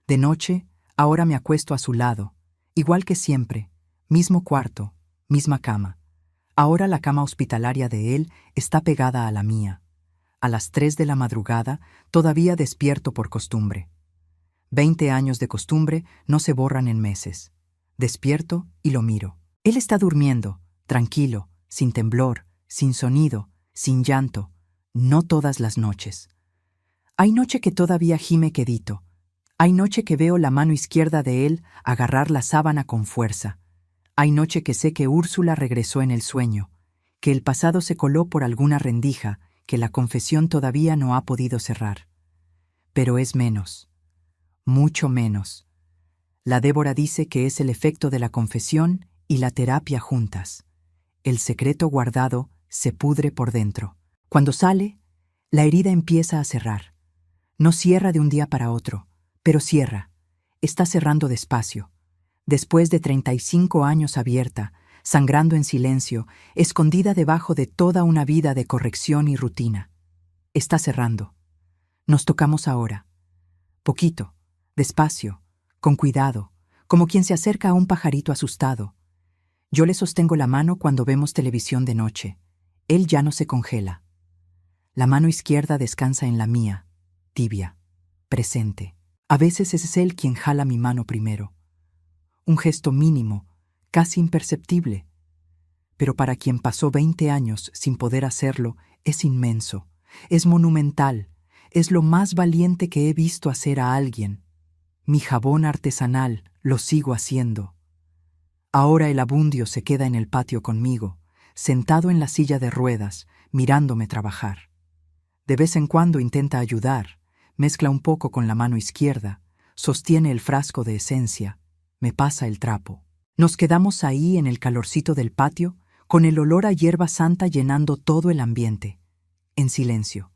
De noche, ahora me acuesto a su lado, igual que siempre, mismo cuarto, misma cama. Ahora la cama hospitalaria de él está pegada a la mía. A las 3 de la madrugada, todavía despierto por costumbre. 20 años de costumbre no se borran en meses. Despierto y lo miro. Él está durmiendo, tranquilo, sin temblor, sin sonido, sin llanto, no todas las noches. Hay noche que todavía gime quedito. Hay noche que veo la mano izquierda de él agarrar la sábana con fuerza. Hay noche que sé que Úrsula regresó en el sueño, que el pasado se coló por alguna rendija que la confesión todavía no ha podido cerrar. Pero es menos, mucho menos. La Débora dice que es el efecto de la confesión y la terapia juntas. El secreto guardado se pudre por dentro. Cuando sale, la herida empieza a cerrar. No cierra de un día para otro, pero cierra. Está cerrando despacio. Después de 35 años abierta, sangrando en silencio, escondida debajo de toda una vida de corrección y rutina. Está cerrando. Nos tocamos ahora. Poquito, despacio, con cuidado, como quien se acerca a un pajarito asustado. Yo le sostengo la mano cuando vemos televisión de noche. Él ya no se congela. La mano izquierda descansa en la mía, tibia, presente. A veces es él quien jala mi mano primero. Un gesto mínimo, casi imperceptible. Pero para quien pasó 20 años sin poder hacerlo, es inmenso, es monumental, es lo más valiente que he visto hacer a alguien. Mi jabón artesanal lo sigo haciendo. Ahora el abundio se queda en el patio conmigo, sentado en la silla de ruedas, mirándome trabajar. De vez en cuando intenta ayudar, mezcla un poco con la mano izquierda, sostiene el frasco de esencia, me pasa el trapo. Nos quedamos ahí en el calorcito del patio, con el olor a hierba santa llenando todo el ambiente, en silencio.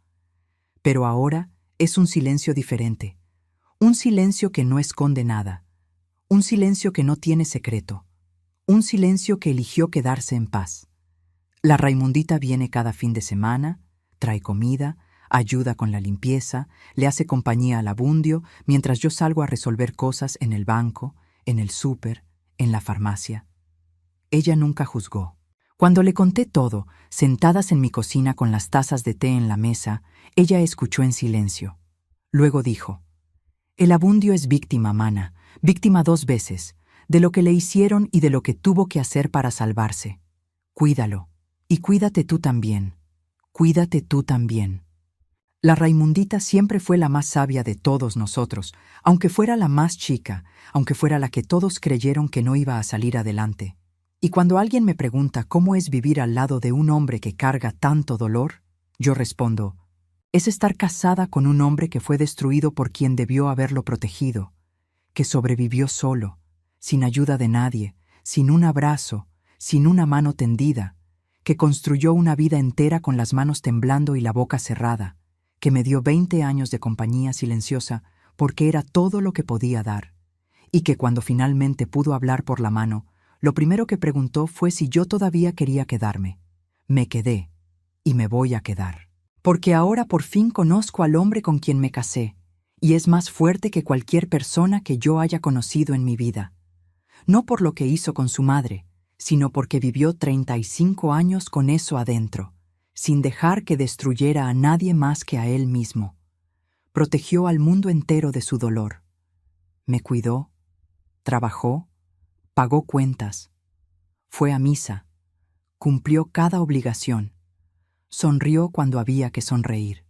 Pero ahora es un silencio diferente, un silencio que no esconde nada, un silencio que no tiene secreto, un silencio que eligió quedarse en paz. La Raimundita viene cada fin de semana, trae comida, ayuda con la limpieza, le hace compañía al abundio mientras yo salgo a resolver cosas en el banco, en el súper, en la farmacia. Ella nunca juzgó. Cuando le conté todo, sentadas en mi cocina con las tazas de té en la mesa, ella escuchó en silencio. Luego dijo: el abundio es víctima, mana, víctima 2 veces, de lo que le hicieron y de lo que tuvo que hacer para salvarse. Cuídalo, y cuídate tú también. Cuídate tú también. La Raimundita siempre fue la más sabia de todos nosotros, aunque fuera la más chica, aunque fuera la que todos creyeron que no iba a salir adelante. Y cuando alguien me pregunta cómo es vivir al lado de un hombre que carga tanto dolor, yo respondo: es estar casada con un hombre que fue destruido por quien debió haberlo protegido, que sobrevivió solo, sin ayuda de nadie, sin un abrazo, sin una mano tendida, que construyó una vida entera con las manos temblando y la boca cerrada, que me dio 20 años de compañía silenciosa porque era todo lo que podía dar, y que cuando finalmente pudo hablar por la mano, lo primero que preguntó fue si yo todavía quería quedarme. Me quedé, y me voy a quedar. Porque ahora por fin conozco al hombre con quien me casé, y es más fuerte que cualquier persona que yo haya conocido en mi vida. No por lo que hizo con su madre, sino porque vivió 35 años con eso adentro, sin dejar que destruyera a nadie más que a él mismo. Protegió al mundo entero de su dolor. Me cuidó, trabajó, pagó cuentas, fue a misa, cumplió cada obligación, sonrió cuando había que sonreír,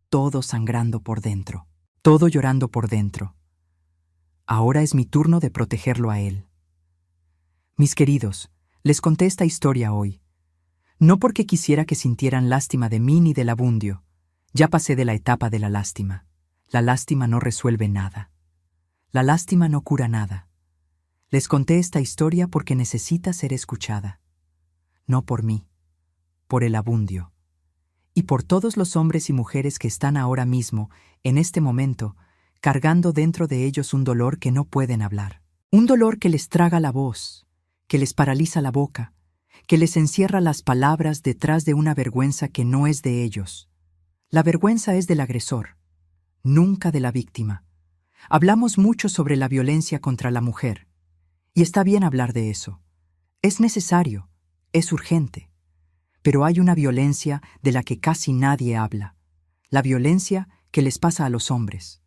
todo sangrando por dentro, todo llorando por dentro. Ahora es mi turno de protegerlo a él. Mis queridos, les conté esta historia hoy, no porque quisiera que sintieran lástima de mí ni del Abundio. Ya pasé de la etapa de la lástima. La lástima no resuelve nada. La lástima no cura nada. Les conté esta historia porque necesita ser escuchada. No por mí, por el Abundio. Y por todos los hombres y mujeres que están ahora mismo, en este momento, cargando dentro de ellos un dolor que no pueden hablar. Un dolor que les traga la voz, que les paraliza la boca, que les encierra las palabras detrás de una vergüenza que no es de ellos. La vergüenza es del agresor, nunca de la víctima. Hablamos mucho sobre la violencia contra la mujer, y está bien hablar de eso. Es necesario, es urgente. Pero hay una violencia de la que casi nadie habla, la violencia que les pasa a los hombres.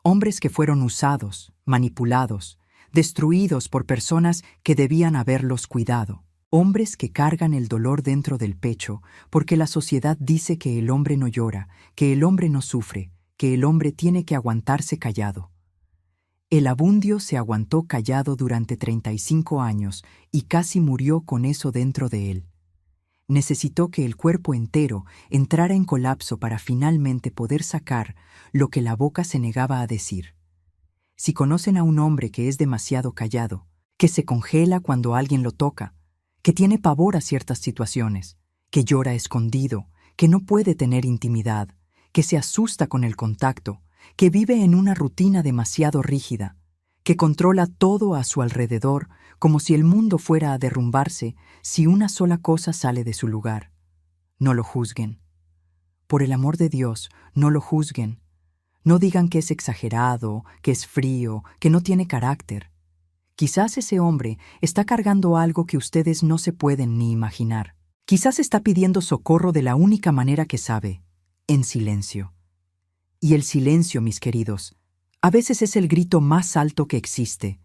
Hombres que fueron usados, manipulados, destruidos por personas que debían haberlos cuidado. Hombres que cargan el dolor dentro del pecho porque la sociedad dice que el hombre no llora, que el hombre no sufre, que el hombre tiene que aguantarse callado. El Abundio se aguantó callado durante 35 años y casi murió con eso dentro de él. Necesitó que el cuerpo entero entrara en colapso para finalmente poder sacar lo que la boca se negaba a decir. Si conocen a un hombre que es demasiado callado, que se congela cuando alguien lo toca, que tiene pavor a ciertas situaciones, que llora escondido, que no puede tener intimidad, que se asusta con el contacto, que vive en una rutina demasiado rígida, que controla todo a su alrededor como si el mundo fuera a derrumbarse si una sola cosa sale de su lugar. No lo juzguen. Por el amor de Dios, no lo juzguen. No digan que es exagerado, que es frío, que no tiene carácter. Quizás ese hombre está cargando algo que ustedes no se pueden ni imaginar. Quizás está pidiendo socorro de la única manera que sabe, en silencio. Y el silencio, mis queridos, a veces es el grito más alto que existe.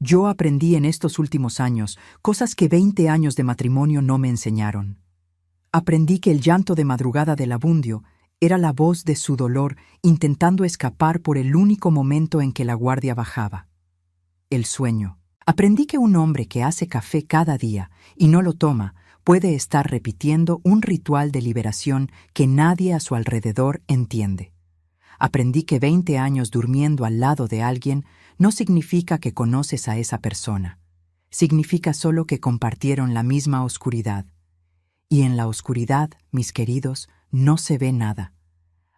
Yo aprendí en estos últimos años cosas que 20 años de matrimonio no me enseñaron. Aprendí que el llanto de madrugada del Abundio era la voz de su dolor intentando escapar por el único momento en que la guardia bajaba. El sueño. Aprendí que un hombre que hace café cada día y no lo toma puede estar repitiendo un ritual de liberación que nadie a su alrededor entiende. Aprendí que 20 años durmiendo al lado de alguien no significa que conoces a esa persona. Significa solo que compartieron la misma oscuridad. Y en la oscuridad, mis queridos, no se ve nada.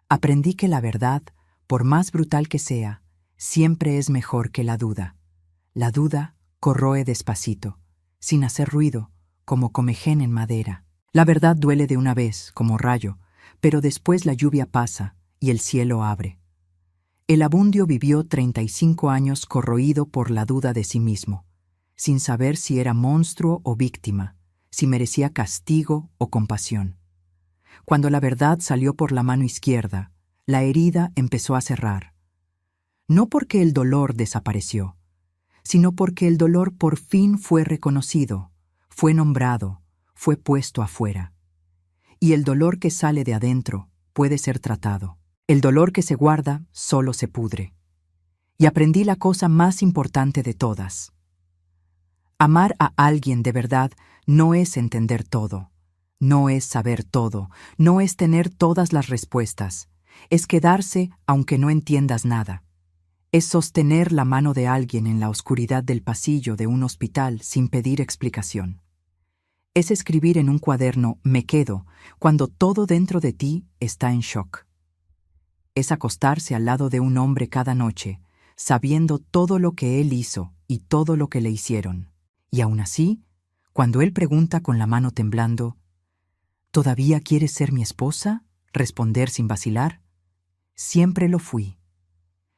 Aprendí que la verdad, por más brutal que sea, siempre es mejor que la duda. La duda corroe despacito, sin hacer ruido, como comején en madera. La verdad duele de una vez, como rayo, pero después la lluvia pasa y el cielo abre. El Abundio vivió 35 años corroído por la duda de sí mismo, sin saber si era monstruo o víctima, si merecía castigo o compasión. Cuando la verdad salió por la mano izquierda, la herida empezó a cerrar. No porque el dolor desapareció, sino porque el dolor por fin fue reconocido, fue nombrado, fue puesto afuera. Y el dolor que sale de adentro puede ser tratado. El dolor que se guarda solo se pudre. Y aprendí la cosa más importante de todas. Amar a alguien de verdad no es entender todo, no es saber todo, no es tener todas las respuestas, es quedarse aunque no entiendas nada. Es sostener la mano de alguien en la oscuridad del pasillo de un hospital sin pedir explicación. Es escribir en un cuaderno "me quedo" cuando todo dentro de ti está en shock. Es acostarse al lado de un hombre cada noche, sabiendo todo lo que él hizo y todo lo que le hicieron. Y aún así, cuando él pregunta con la mano temblando, ¿todavía quieres ser mi esposa?, responder sin vacilar, siempre lo fui.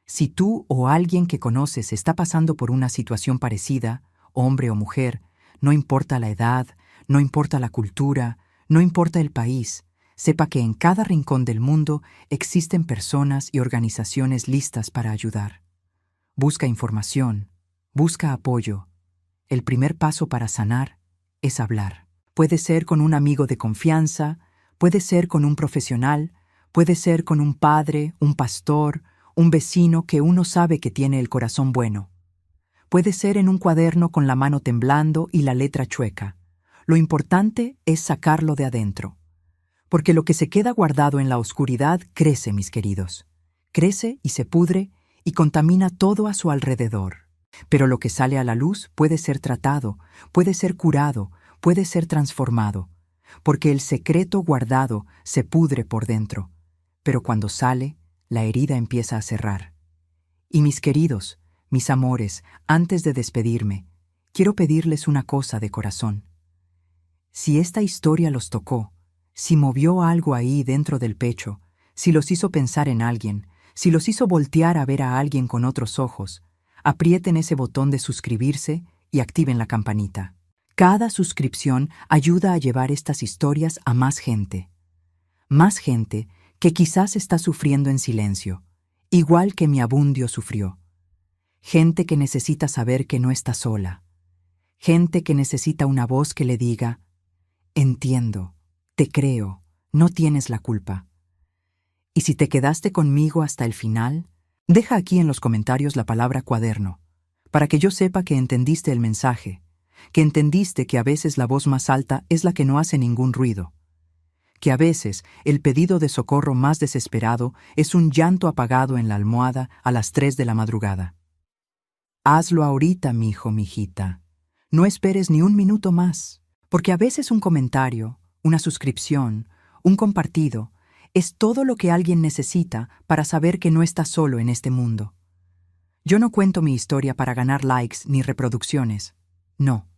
Si tú o alguien que conoces está pasando por una situación parecida, hombre o mujer, no importa la edad, no importa la cultura, no importa el país, sepa que en cada rincón del mundo existen personas y organizaciones listas para ayudar. Busca información, busca apoyo. El primer paso para sanar es hablar. Puede ser con un amigo de confianza, puede ser con un profesional, puede ser con un padre, un pastor, un vecino que uno sabe que tiene el corazón bueno. Puede ser en un cuaderno con la mano temblando y la letra chueca. Lo importante es sacarlo de adentro. Porque lo que se queda guardado en la oscuridad crece, mis queridos. Crece y se pudre y contamina todo a su alrededor. Pero lo que sale a la luz puede ser tratado, puede ser curado, puede ser transformado. Porque el secreto guardado se pudre por dentro. Pero cuando sale, la herida empieza a cerrar. Y mis queridos, mis amores, antes de despedirme, quiero pedirles una cosa de corazón. Si esta historia los tocó, si movió algo ahí dentro del pecho, si los hizo pensar en alguien, si los hizo voltear a ver a alguien con otros ojos, aprieten ese botón de suscribirse y activen la campanita. Cada suscripción ayuda a llevar estas historias a más gente. Más gente que quizás está sufriendo en silencio, igual que mi Abundio sufrió. Gente que necesita saber que no está sola. Gente que necesita una voz que le diga: entiendo, te creo, no tienes la culpa. Y si te quedaste conmigo hasta el final, deja aquí en los comentarios la palabra cuaderno, para que yo sepa que entendiste el mensaje, que entendiste que a veces la voz más alta es la que no hace ningún ruido, que a veces el pedido de socorro más desesperado es un llanto apagado en la almohada a las 3 de la madrugada. Hazlo ahorita, mijo, mijita. No esperes ni un minuto más, porque a veces un comentario, una suscripción, un compartido, es todo lo que alguien necesita para saber que no está solo en este mundo. Yo no cuento mi historia para ganar likes ni reproducciones. No.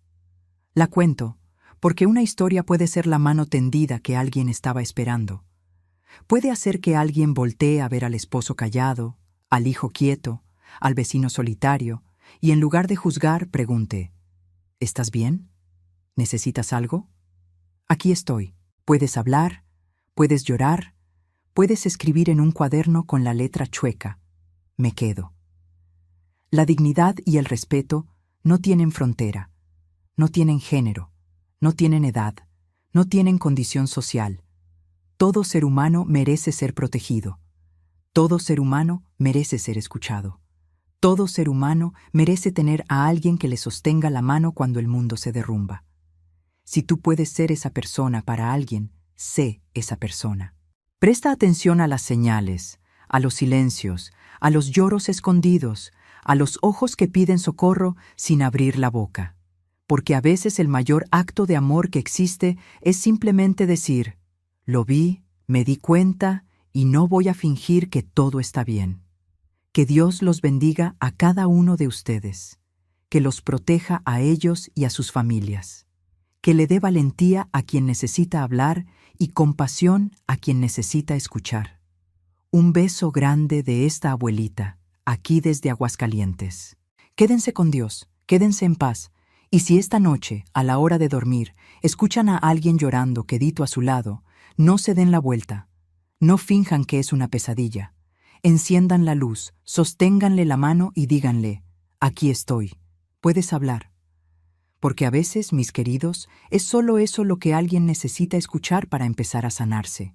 La cuento porque una historia puede ser la mano tendida que alguien estaba esperando. Puede hacer que alguien voltee a ver al esposo callado, al hijo quieto, al vecino solitario, y en lugar de juzgar, pregunte: ¿estás bien? ¿Necesitas algo? Aquí estoy. Puedes hablar, puedes llorar, puedes escribir en un cuaderno con la letra chueca: me quedo. La dignidad y el respeto no tienen frontera, no tienen género, no tienen edad, no tienen condición social. Todo ser humano merece ser protegido. Todo ser humano merece ser escuchado. Todo ser humano merece tener a alguien que le sostenga la mano cuando el mundo se derrumba. Si tú puedes ser esa persona para alguien, sé esa persona. Presta atención a las señales, a los silencios, a los lloros escondidos, a los ojos que piden socorro sin abrir la boca. Porque a veces el mayor acto de amor que existe es simplemente decir: lo vi, me di cuenta y no voy a fingir que todo está bien. Que Dios los bendiga a cada uno de ustedes, que los proteja a ellos y a sus familias, que le dé valentía a quien necesita hablar y compasión a quien necesita escuchar. Un beso grande de esta abuelita, aquí desde Aguascalientes. Quédense con Dios, quédense en paz, y si esta noche, a la hora de dormir, escuchan a alguien llorando quedito a su lado, no se den la vuelta, no finjan que es una pesadilla. Enciendan la luz, sosténganle la mano y díganle: aquí estoy, puedes hablar. Porque a veces, mis queridos, es solo eso lo que alguien necesita escuchar para empezar a sanarse.